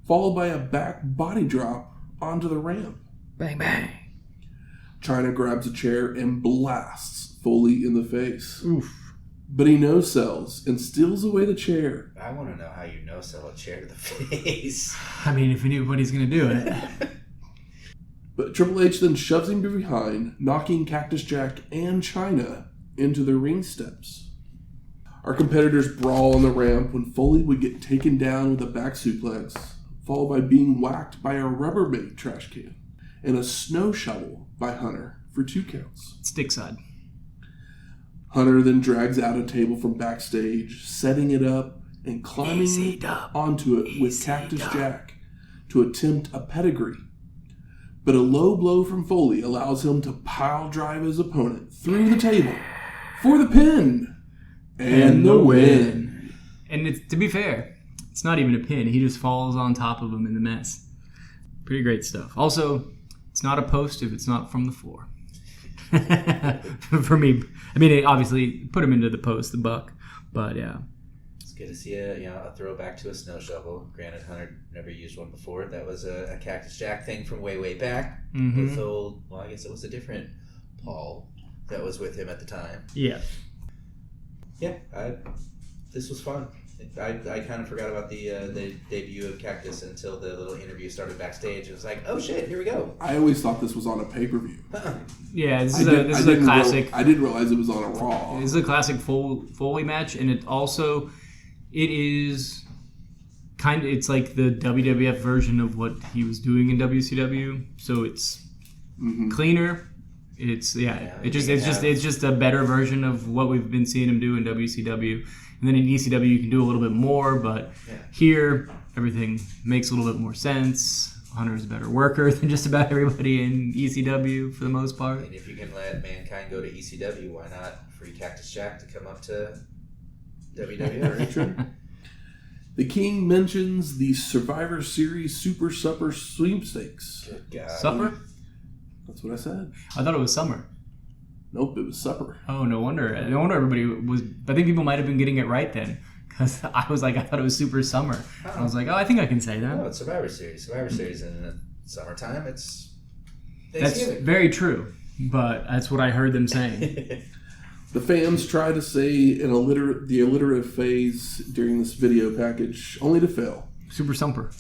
followed by a back body drop onto the ramp. Bang, bang. Chyna grabs a chair and blasts Foley in the face. Oof. But he no-sells and steals away the chair. I want to know how you no-sell a chair to the face. I mean, if anybody's going to do it. But Triple H then shoves him behind, knocking Cactus Jack and Chyna into the ring steps. Our competitors brawl on the ramp when Foley would get taken down with a back suplex, followed by being whacked by a Rubbermaid trash can and a snow shovel by Hunter for 2 counts. Stick side. Hunter then drags out a table from backstage, setting it up and climbing onto it with Cactus Jack to attempt a pedigree. But a low blow from Foley allows him to pile drive his opponent through the table for the pin and the win. And it's, to be fair, it's not even a pin. He just falls on top of him in the mess. Pretty great stuff. Also, it's not a post if it's not from the floor. For me, I mean, obviously put him into the post, the buck, but yeah. It's good to see a throwback to a snow shovel. Granted, Hunter never used one before. That was a Cactus Jack thing from way back. Mm-hmm. So, well, I guess it was a different Paul that was with him at the time. Yeah. Yeah, this was fun. I kind of forgot about the debut of Cactus until the little interview started backstage. It was like, oh shit, here we go. I always thought this was on a pay-per-view. Yeah, this is a classic. I didn't realize it was on a Raw. This is a classic Foley match, and it is kind of, it's like the WWF version of what he was doing in WCW. So it's cleaner. It's just a better version of what we've been seeing him do in WCW. And then in ECW you can do a little bit more, but here everything makes a little bit more sense. Hunter's a better worker than just about everybody in ECW for the most part. And if you can let Mankind go to ECW, why not free Cactus Jack to come up to WWF? The King mentions the Survivor Series Super Supper Sweepstakes. Good God. Supper? That's what I said. I thought it was summer. Nope, it was supper. Oh, no wonder. No wonder everybody was... I think people might have been getting it right then. Because I thought it was super summer. Oh. I was like, I think I can say that. No, it's Survivor Series. Survivor Series in the summertime, it's Thanksgiving. That's very true. But that's what I heard them saying. The fans try to say the alliterative phase during this video package, only to fail. Super Sumper.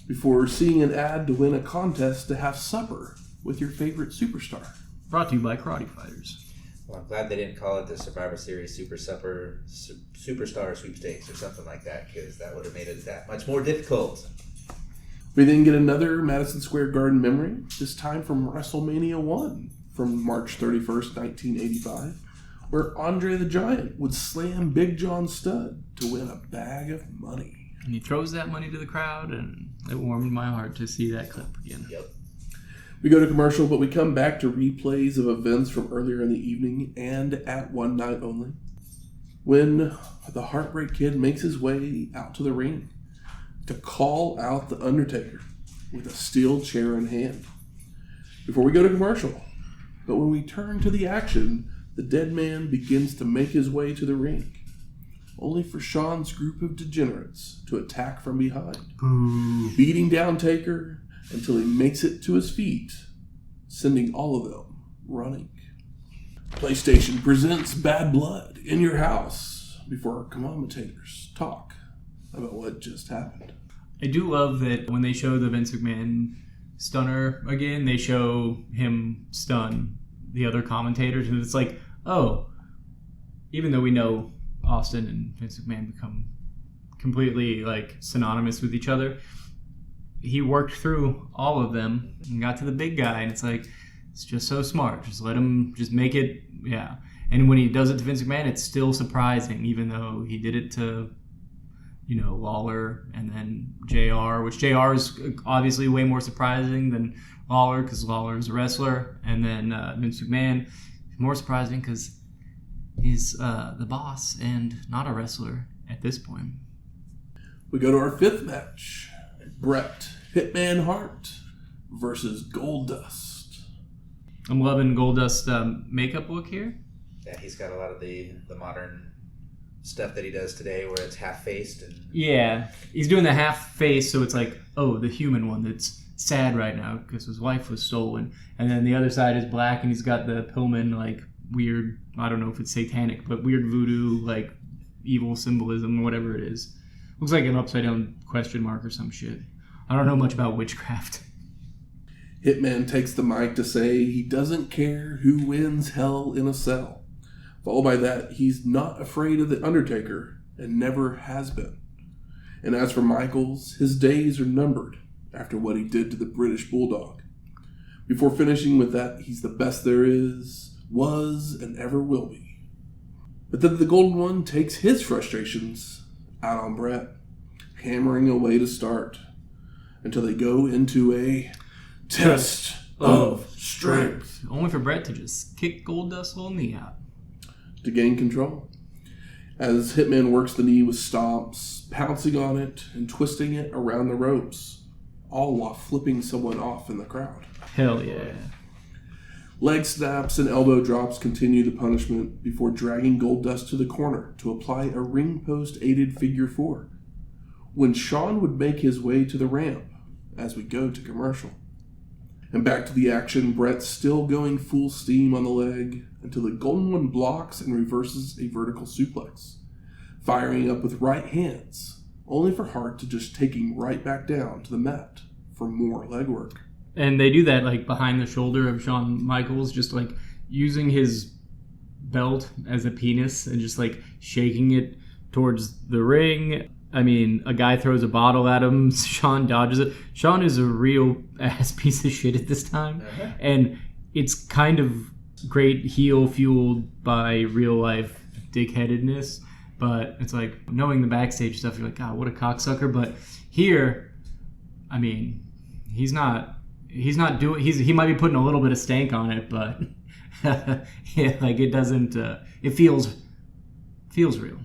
Before seeing an ad to win a contest to have supper with your favorite superstar. Brought to you by Karate Fighters. Well, I'm glad they didn't call it the Survivor Series Super Supper Superstar Sweepstakes or something like that, because that would have made it that much more difficult. We then get another Madison Square Garden memory, this time from WrestleMania 1 from March 31st, 1985, where Andre the Giant would slam Big John Studd to win a bag of money. And he throws that money to the crowd, and it warmed my heart to see that clip again. Yep. We go to commercial, but we come back to replays of events from earlier in the evening and at one night only, when the Heartbreak Kid makes his way out to the ring to call out The Undertaker with a steel chair in hand. Before we go to commercial, but when we turn to the action, the dead man begins to make his way to the ring, only for Sean's group of degenerates to attack from behind, beating down Taker until he makes it to his feet, sending all of them running. PlayStation presents Bad Blood in your house before our commentators talk about what just happened. I do love that when they show the Vince McMahon stunner again, they show him stun the other commentators, and it's like, oh, even though we know Austin and Vince McMahon become completely like synonymous with each other, he worked through all of them and got to the big guy, and it's like, it's just so smart. Just let him just make it, yeah. And when he does it to Vince McMahon, it's still surprising, even though he did it to, Lawler and then JR, which JR is obviously way more surprising than Lawler because Lawler is a wrestler, and then Vince McMahon is more surprising because he's the boss and not a wrestler at this point. We go to our fifth match. Bret Hitman Hart versus Goldust. I'm loving Goldust's makeup look here. Yeah, he's got a lot of the modern stuff that he does today where it's half-faced. Yeah, he's doing the half-face, so it's like, oh, the human one that's sad right now because his wife was stolen. And then the other side is black, and he's got the Pillman, like, weird, I don't know if it's satanic, but weird voodoo, like, evil symbolism, whatever it is. Looks like an upside-down question mark or some shit. I don't know much about witchcraft. Hitman takes the mic to say he doesn't care who wins Hell in a Cell. Followed by that, he's not afraid of The Undertaker and never has been. And as for Michaels, his days are numbered after what he did to the British Bulldog. Before finishing with that, he's the best there is, was, and ever will be. But then the Golden One takes his frustrations out on Bret, hammering away to start until they go into a test of strength. Only for Bret to just kick Goldust's little knee out. To gain control. As Hitman works the knee with stomps, pouncing on it and twisting it around the ropes, all while flipping someone off in the crowd. Hell yeah. Leg snaps and elbow drops continue the punishment before dragging Goldust to the corner to apply a ring post aided figure 4. When Sean would make his way to the ramp as we go to commercial. And back to the action, Bret's still going full steam on the leg until the Golden One blocks and reverses a vertical suplex, firing up with right hands, only for Hart to just take him right back down to the mat for more leg work. And they do that like behind the shoulder of Shawn Michaels, just like using his belt as a penis and just like shaking it towards the ring. I mean, a guy throws a bottle at him, Shawn dodges it. Shawn is a real ass piece of shit at this time. Uh-huh. And it's kind of great heel fueled by real life dickheadedness. But it's like, knowing the backstage stuff, you're like, God, what a cocksucker. But here, I mean, he might be putting a little bit of stank on it, but yeah, like it doesn't, it feels real.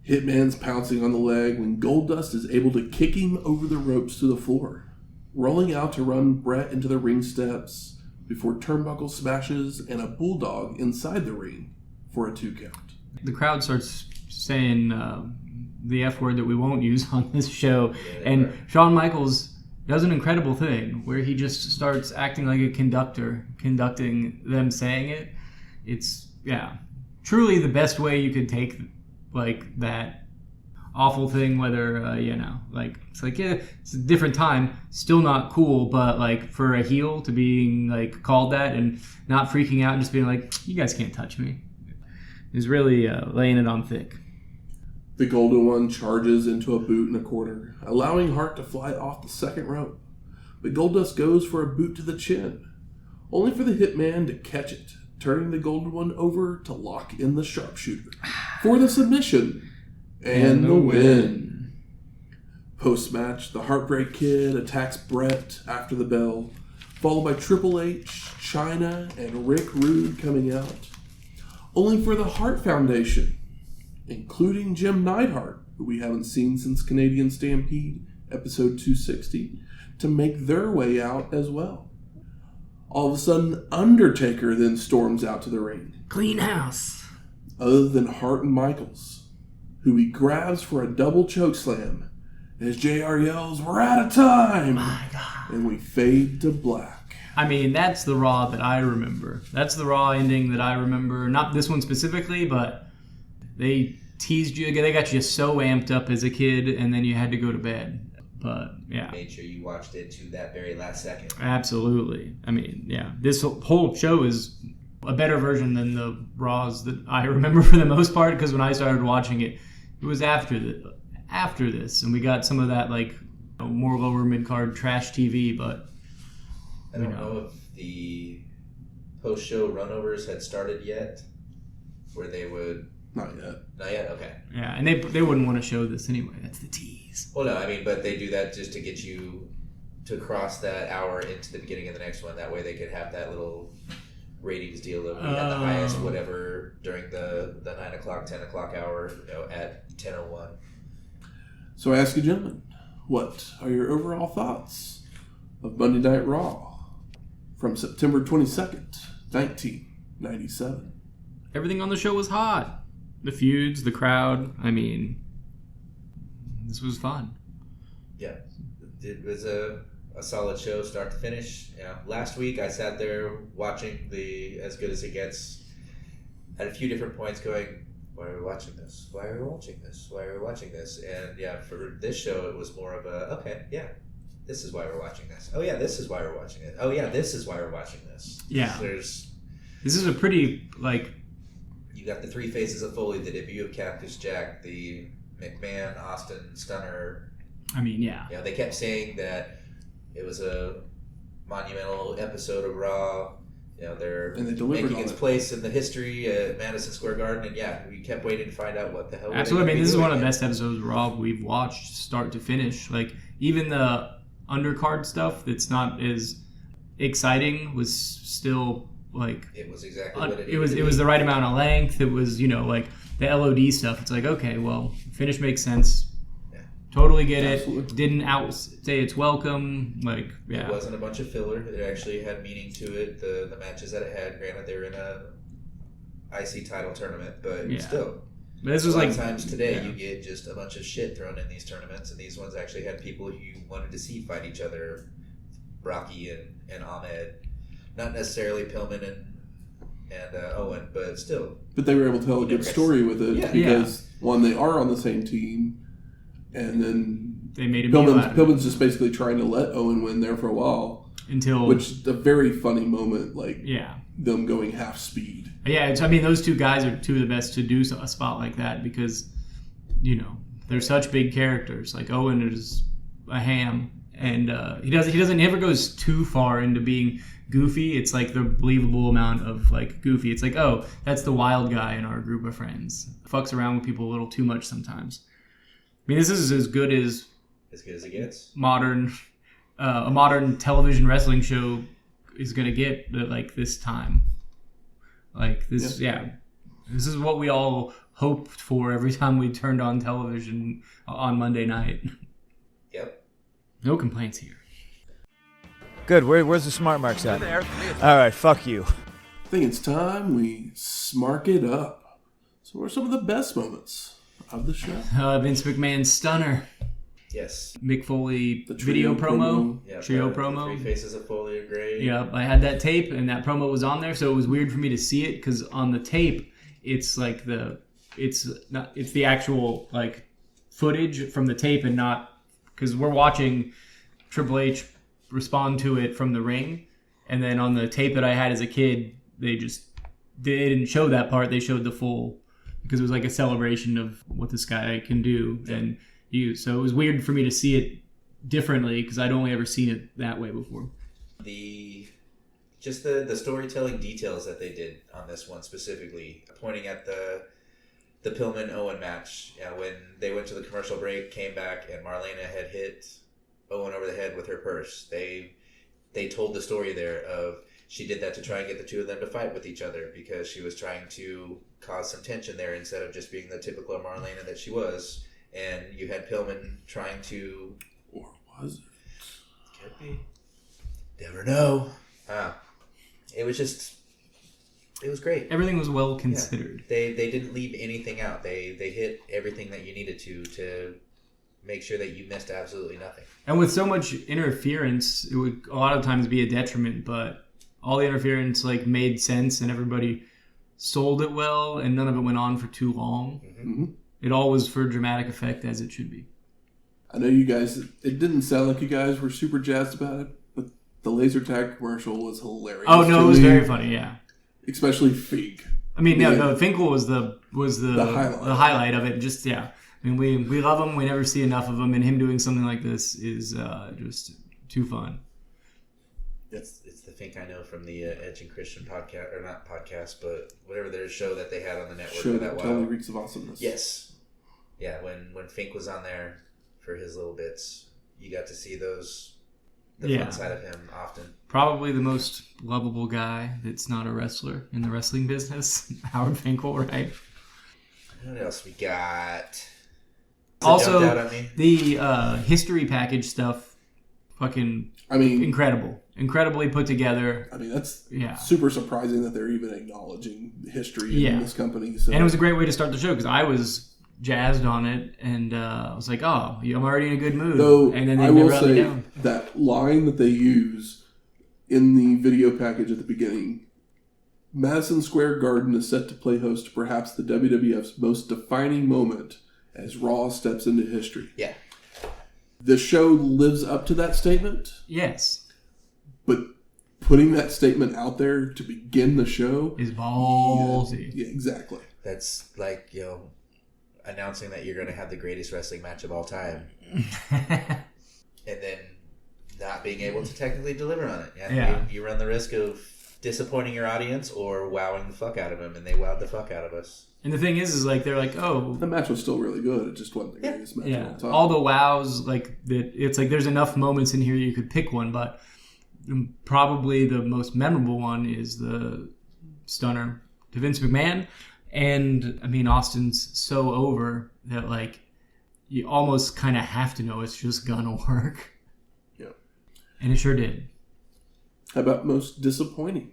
Hitman's pouncing on the leg when Goldust is able to kick him over the ropes to the floor, rolling out to run Bret into the ring steps before turnbuckle smashes and a bulldog inside the ring for a 2 count. The crowd starts saying the F word that we won't use on this show, and Shawn Michaels does an incredible thing where he just starts acting like a conductor, conducting them saying it. It's, yeah, truly the best way you could take like that awful thing, whether like it's like, yeah, it's a different time, still not cool, but like for a heel to being like called that and not freaking out and just being like, you guys can't touch me, is really laying it on thick. The Golden One charges into a boot in the corner, allowing Hart to fly off the second rope, but Goldust goes for a boot to the chin, only for the Hitman to catch it, turning the Golden One over to lock in the sharpshooter for the submission and the win. Post-match, the Heartbreak Kid attacks Bret after the bell, followed by Triple H, Chyna, and Rick Rude coming out, only for the Hart Foundation, including Jim Neidhart, who we haven't seen since Canadian Stampede, episode 260, to make their way out as well. All of a sudden, Undertaker then storms out to the ring. Clean house. Other than Hart and Michaels, who he grabs for a double chokeslam as JR yells, "We're out of time!" My God. And we fade to black. I mean, that's the Raw that I remember. That's the Raw ending that I remember. Not this one specifically, but they teased you. They got you so amped up as a kid, and then you had to go to bed. But, yeah. Made sure you watched it to that very last second. Absolutely. I mean, yeah. This whole show is a better version than the Raws that I remember for the most part, because when I started watching it, it was after this, and we got some of that, like, more lower mid-card trash TV, but... I don't know if the post-show runovers had started yet, where they would... Not yet. Not yet? Okay. Yeah, and they wouldn't want to show this anyway. That's the tease. Well, no, I mean, but they do that just to get you to cross that hour into the beginning of the next one. That way they could have that little ratings deal of we had the highest whatever during the 9 o'clock, 10 o'clock hour, at 10:01. So I ask you, gentlemen, what are your overall thoughts of Monday Night Raw from September 22nd, 1997? Everything on the show was hot. The feuds, the crowd. I mean, this was fun. Yeah, it was a solid show, start to finish. Yeah, last week I sat there watching the As Good As It Gets at a few different points, going, "Why are we watching this? Why are we watching this? Why are we watching this?" And yeah, for this show, it was more of a okay, yeah, this is why we're watching this. Oh yeah, this is why we're watching it. Oh yeah, this is why we're watching this. Yeah, this is a pretty like. You got the three faces of Foley, the debut of Cactus Jack, the McMahon, Austin, Stunner. I mean, yeah. Yeah, they kept saying that it was a monumental episode of Raw. They're making its place in the history at Madison Square Garden, and yeah, we kept waiting to find out what the hell. Absolutely, I mean, this is one of the best episodes of Raw we've watched, start to finish. Like, even the undercard stuff that's not as exciting was still. Like it was exactly what it was. It was the right amount of length. It was, like the LOD stuff. It's like, okay, well, finish makes sense. Yeah. Totally get it. Didn't outstay its welcome. Like, yeah. It wasn't a bunch of filler. It actually had meaning to it. The matches that it had. Granted, they were in a IC title tournament, but still. But this was a lot like of times today, you get just a bunch of shit thrown in these tournaments, and these ones actually had people who you wanted to see fight each other, Rocky and Ahmed. Not necessarily Pillman and Owen, but still. But they were able to tell a good story with it because One, they are on the same team, and then they made a meal out of it. Pillman's just basically trying to let Owen win there for a while. Which is a very funny moment, them going half speed. Yeah, those two guys are two of the best to do a spot like that because, they're such big characters. Like Owen is a ham, and he never goes too far into being goofy. It's like the believable amount of like goofy. It's like, oh, that's the wild guy in our group of friends. Fucks around with people a little too much sometimes. This is as good as it gets. A modern television wrestling show is going to get like this time. Like this, This is what we all hoped for every time we turned on television on Monday night. Yep. No complaints here. Good. Where's the smart marks at? There. All right. Fuck you. I think it's time we smark it up. So what are some of the best moments of the show? Vince McMahon's stunner. Yes. Mick Foley video promo. Yeah, trio promo. Three Faces of Foley are great. Yep, I had that tape and that promo was on there, so it was weird for me to see it because on the tape it's like it's the actual like footage from the tape and not because we're watching Triple H respond to it from the ring, and then on the tape that I had as a kid they didn't show that part. They showed the full because it was like a celebration of what this guy can do and. So it was weird for me to see it differently because I'd only ever seen it that way before. The storytelling details that they did on this one specifically, pointing at the Pillman Owen match, when they went to the commercial break, came back, and Marlena had hit Owen over the head with her purse. They told the story there of she did that to try and get the two of them to fight with each other because she was trying to cause some tension there instead of just being the typical Marlena that she was. And you had Pillman trying to... Or was it? Could be. Never know. It was just... It was great. Everything was well considered. Yeah. They didn't leave anything out. They hit everything that you needed to make sure that you missed absolutely nothing. And with so much interference, it would a lot of times be a detriment, but all the interference made sense and everybody sold it well and none of it went on for too long. Mm-hmm. It all was for dramatic effect as it should be. I know you guys, it didn't sound like you guys were super jazzed about it, but the laser tag commercial was hilarious. Oh, no, it was very funny, yeah. Especially Fink. No, Finkel was the highlight of it. Just, yeah. We love him. We never see enough of him, and him doing something like this is just too fun. It's the Fink I know from the Edge and Christian podcast, or not podcast, but whatever their show that they had on the network for that while. Totally reeks of awesomeness. Yes. Yeah, when Fink was on there for his little bits, you got to see the fun side of him often. Probably the most lovable guy that's not a wrestler in the wrestling business, Howard Finkel, right? What else we got? Also, the history package stuff, incredible. Incredibly put together. That's super surprising that they're even acknowledging history in this company. So. And it was a great way to start the show because I was jazzed on it and I was like, oh, I'm already in a good mood. Though, and then they I will never let me say down. that line that they use in the video package at the beginning, Madison Square Garden is set to play host to perhaps the WWF's most defining moment as Raw steps into history. Yeah. The show lives up to that statement. Yes. But putting that statement out there to begin the show is ballsy. Yeah, exactly. That's like, announcing that you're going to have the greatest wrestling match of all time. And then not being able to technically deliver on it. Yeah. You run the risk of disappointing your audience or wowing the fuck out of them, and they wowed the fuck out of us. And the thing is they're like, oh... The match was still really good. It just wasn't the greatest match of all time. All the wows, it's there's enough moments in here you could pick one, but probably the most memorable one is the stunner to Vince McMahon. And, Austin's so over that, you almost kind of have to know it's just gonna work. Yeah. And it sure did. How about most disappointing?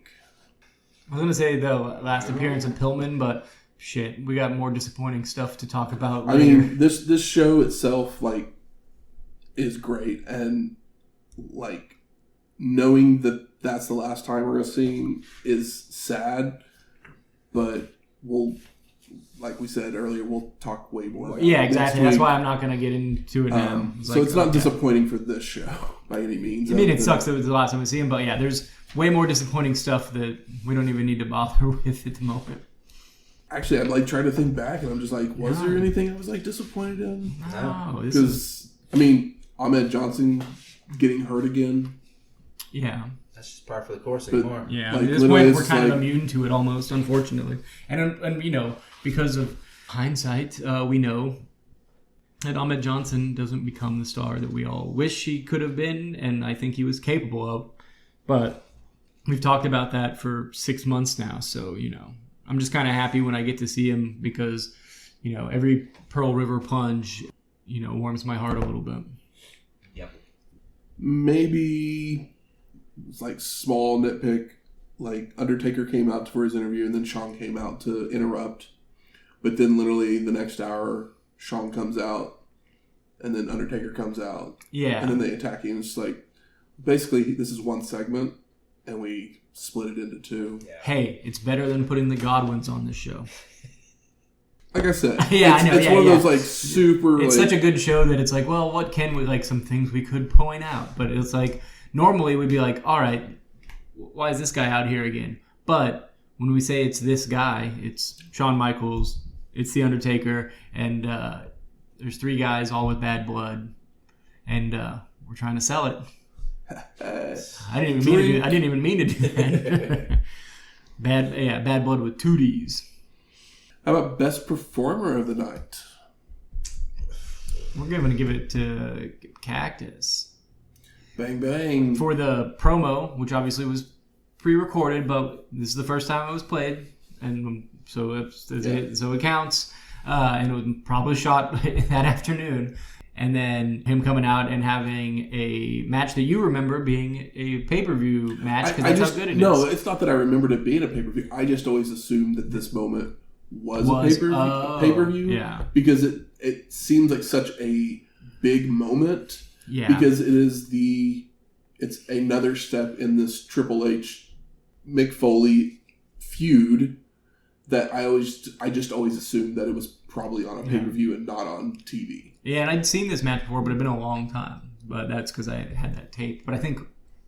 I was going to say the last appearance of Pillman, but shit, we got more disappointing stuff to talk about later. This show itself, is great. And, knowing that that's the last time we're going to see him is sad. But we'll like we said earlier, we'll talk way more about Yeah, it exactly. next That's week. why I'm not going to get into it now. So it's not disappointing for this show by any means. I mean, it sucks that it was the last time we see him, but yeah, there's way more disappointing stuff that we don't even need to bother with at the moment. Actually, I'm like trying to think back, and I'm just like, was there anything I was like disappointed in? No, Because I mean, Ahmed Johnson getting hurt again. Yeah. That's just par for the course anymore. Yeah, Like, at this point, we're it's kind of like- immune to it almost, unfortunately. And you know, because of hindsight, we know that Ahmed Johnson doesn't become the star that we all wish he could have been, and I think he was capable of. But we've talked about that for 6 months now, so, you know, I'm just kind of happy when I get to see him because, you know, every Pearl River plunge, you know, warms my heart a little bit. Yep. Maybe it's like small nitpick. Like Undertaker came out for his interview, and then Shawn came out to interrupt. But then, literally the next hour, Shawn comes out, and then Undertaker comes out. Yeah. And then they attack you. And it's like, basically, this is one segment, and we split it into two. Yeah. Hey, it's better than putting the Godwins on this show. Like I said, Yeah, it's, I know, it's yeah, one of yeah. those like super. It's like, such a good show that it's like, well, what can we, like, some things we could point out. But it's like, normally we'd be like, all right, why is this guy out here again? But when we say it's this guy, it's Shawn Michaels, it's The Undertaker, and there's three guys all with bad blood, and we're trying to sell it. I didn't even mean to do that. Bad blood with two D's. How about best performer of the night? We're going to give it to Cactus. Bang bang. For the promo, which obviously was pre-recorded, but this is the first time it was played, and so it counts. And it was probably shot that afternoon. And then him coming out and having a match that you remember being a pay-per-view match because that's how good it is. No, it's not that I remembered it being a pay-per-view. I just always assumed that this moment was a pay-per-view. Yeah. Because it seems like such a big moment. Yeah. Because it's another step in this Triple H Mick Foley feud that I just always assumed that it was probably on a pay-per-view and not on TV. Yeah, and I'd seen this match before, but it'd been a long time. But that's because I had that tape. But I think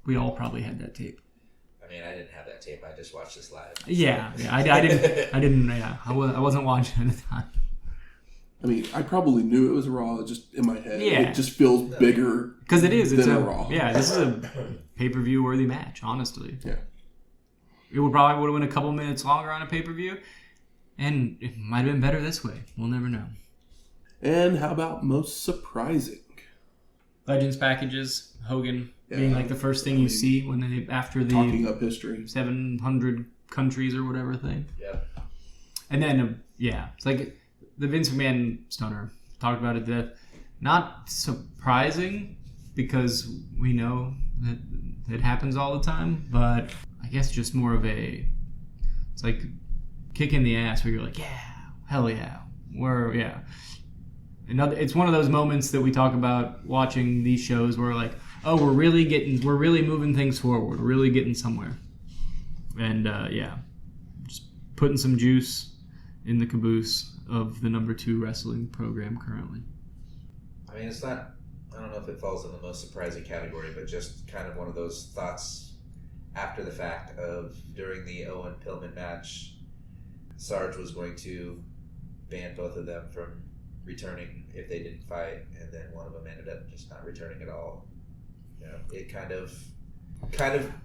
we all probably had that tape. I mean, I didn't have that tape. I just watched this live. Yeah, I didn't. Yeah, I wasn't watching at the time. I mean, I probably knew it was Raw, just in my head. Yeah. It just feels bigger because it is. It's than a Raw. Yeah, this is a pay-per-view worthy match. Honestly, Yeah. it would have went a couple minutes longer on a pay-per-view, and it might have been better this way. We'll never know. And how about most surprising? Legends packages, Hogan being like the first thing you see when they after the Talking up history. 700 countries or whatever thing. Yeah. And then it's like the Vince McMahon stunner. Talked about it to death. Not surprising because we know that it happens all the time, but I guess just more of it's like kick in the ass where you're like, yeah, hell yeah, it's one of those moments that we talk about watching these shows where like, oh, we're really moving things forward. We're really getting somewhere. And just putting some juice in the caboose of the number 2 wrestling program currently. I mean, it's not, I don't know if it falls in the most surprising category, but just kind of one of those thoughts after the fact of during the Owen Pillman match, Sarge was going to ban both of them from returning if they didn't fight, and then one of them ended up just not returning at all. You know, it kind of.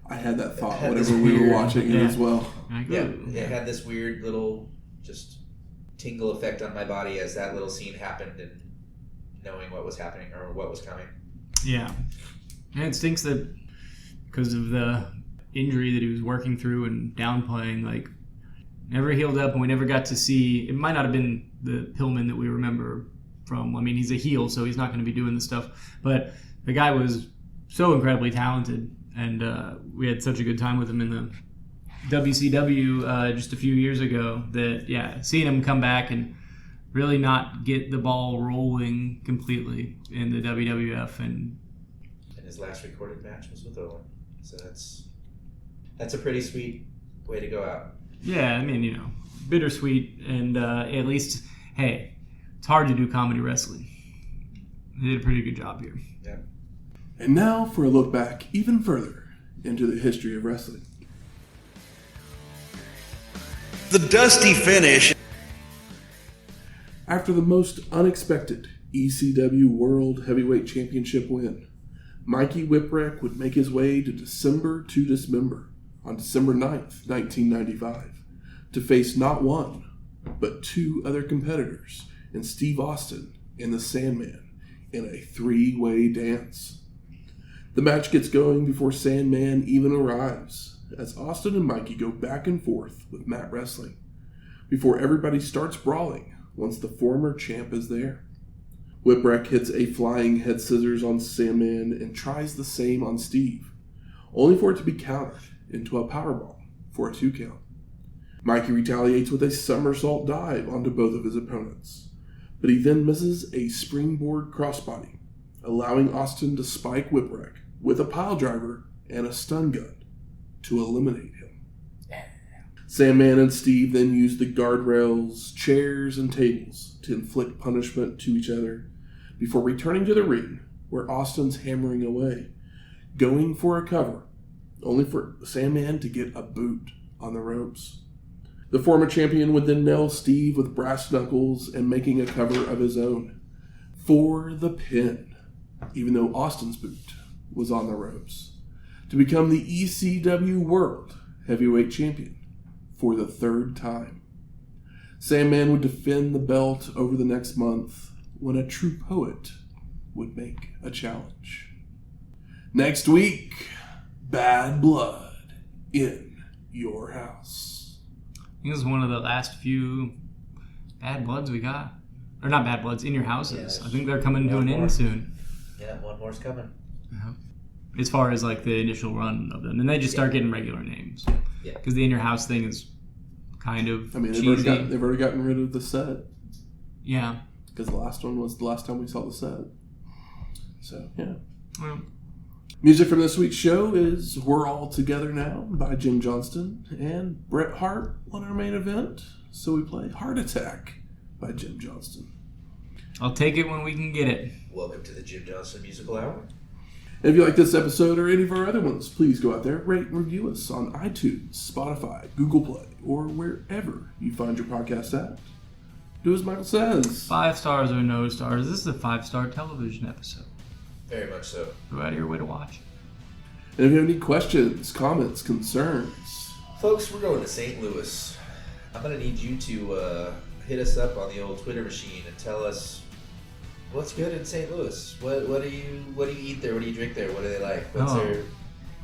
I had that thought had whenever this we were weird- watching it as well. It had this weird little just tingle effect on my body as that little scene happened and knowing what was happening or what was coming. Yeah. And it stinks that because of the injury that he was working through and downplaying, like, never healed up, and we never got to see, it might not have been the Pillman that we remember from, I mean, he's a heel, so he's not going to be doing this stuff, but the guy was so incredibly talented, and we had such a good time with him in the WCW just a few years ago that, seeing him come back and really not get the ball rolling completely in the WWF. And his last recorded match was with Owen. So that's a pretty sweet way to go out. yeah, I mean, bittersweet, and at least, hey, it's hard to do comedy wrestling. They did a pretty good job here. Yeah. And now for a look back even further into the history of wrestling. The dusty finish. After the most unexpected ECW World Heavyweight Championship win, Mikey Whipwreck would make his way to December to Dismember on December 9th, 1995, to face not one, but two other competitors in Steve Austin and the Sandman in a three-way dance. The match gets going before Sandman even arrives, as Austin and Mikey go back and forth with mat wrestling, before everybody starts brawling once the former champ is there. Whipwreck hits a flying head scissors on Sandman and tries the same on Steve, only for it to be countered into a powerbomb for a 2 count. Mikey retaliates with a somersault dive onto both of his opponents, but he then misses a springboard crossbody, allowing Austin to spike Whipwreck with a piledriver and a stun gun to eliminate him. Sandman and Steve then use the guardrails, chairs, and tables to inflict punishment to each other before returning to the ring, where Austin's hammering away, going for a cover, only for Sandman to get a boot on the ropes. The former champion would then nail Steve with brass knuckles and making a cover of his own for the pin, even though Austin's boot was on the ropes, to become the ECW World Heavyweight Champion for the third time. Sandman would defend the belt over the next month when a true poet would make a challenge. Next week, Bad Blood in your house. I think this is one of the last few Bad Bloods we got. Or not Bad Bloods, In Your Houses. Yeah, I think they're coming to an end soon. Yeah, one more's coming. As far as like the initial run of them. And they just start getting regular names. Yeah. Because the In Your House thing is kind of They've cheesy. already gotten rid of the set. Yeah. Because the last one was the last time we saw the set. So, yeah. Well, music from this week's show is We're All Together Now by Jim Johnston. And Bret Hart won our main event, so we play Hart Attack by Jim Johnston. I'll take it when we can get it. Welcome to the Jim Johnston Musical Hour. And if you like this episode or any of our other ones, please go out there, rate and review us on iTunes, Spotify, Google Play, or wherever you find your podcast at. Do as Michael says. 5 stars or no stars. This is a 5-star television episode. Very much so. Go out of your way to watch. And if you have any questions, comments, concerns, Folks, we're going to St. Louis. I'm going to need you to hit us up on the old Twitter machine and tell us what's good in St. Louis. What do you eat there? What do you drink there? What do they like? What's their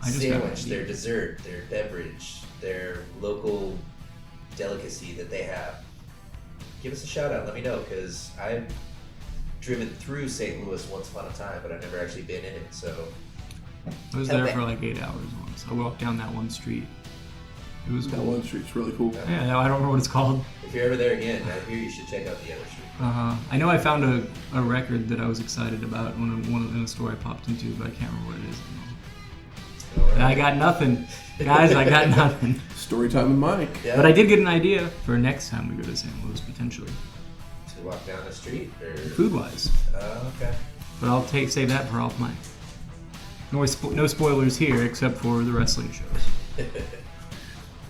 sandwich, their dessert, their beverage, their local delicacy that they have? Give us a shout out. Let me know, because I've driven through St. Louis once upon a time, but I've never actually been in it. So I was there for like 8 hours once. I walked down that one street. It was that cool. one street's really cool. Yeah, I don't remember what it's called. if you're ever there again, I hear you should check out the other street. I know I found a record that I was excited about in a store I popped into, but I can't remember what it is anymore. And I got nothing. Guys, I got nothing. Storytime with Mike. Yeah. But I did get an idea for next time we go to St. Louis, potentially. To walk down the street? Or... Food-wise. Okay. But I'll save that for off mic. No spoilers here, except for the wrestling shows.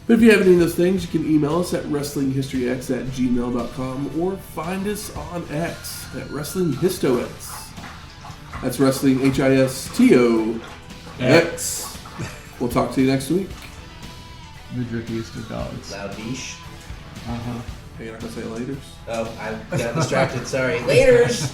But if you have any of those things, you can email us at wrestlinghistoryx@gmail.com or find us on X at WrestlingHistoX. That's Wrestling HISTOX. We'll talk to you next week. The drippiest of dogs. Loud niche. Hey, you're not going to say laters? Oh, I got distracted. Sorry. Laters!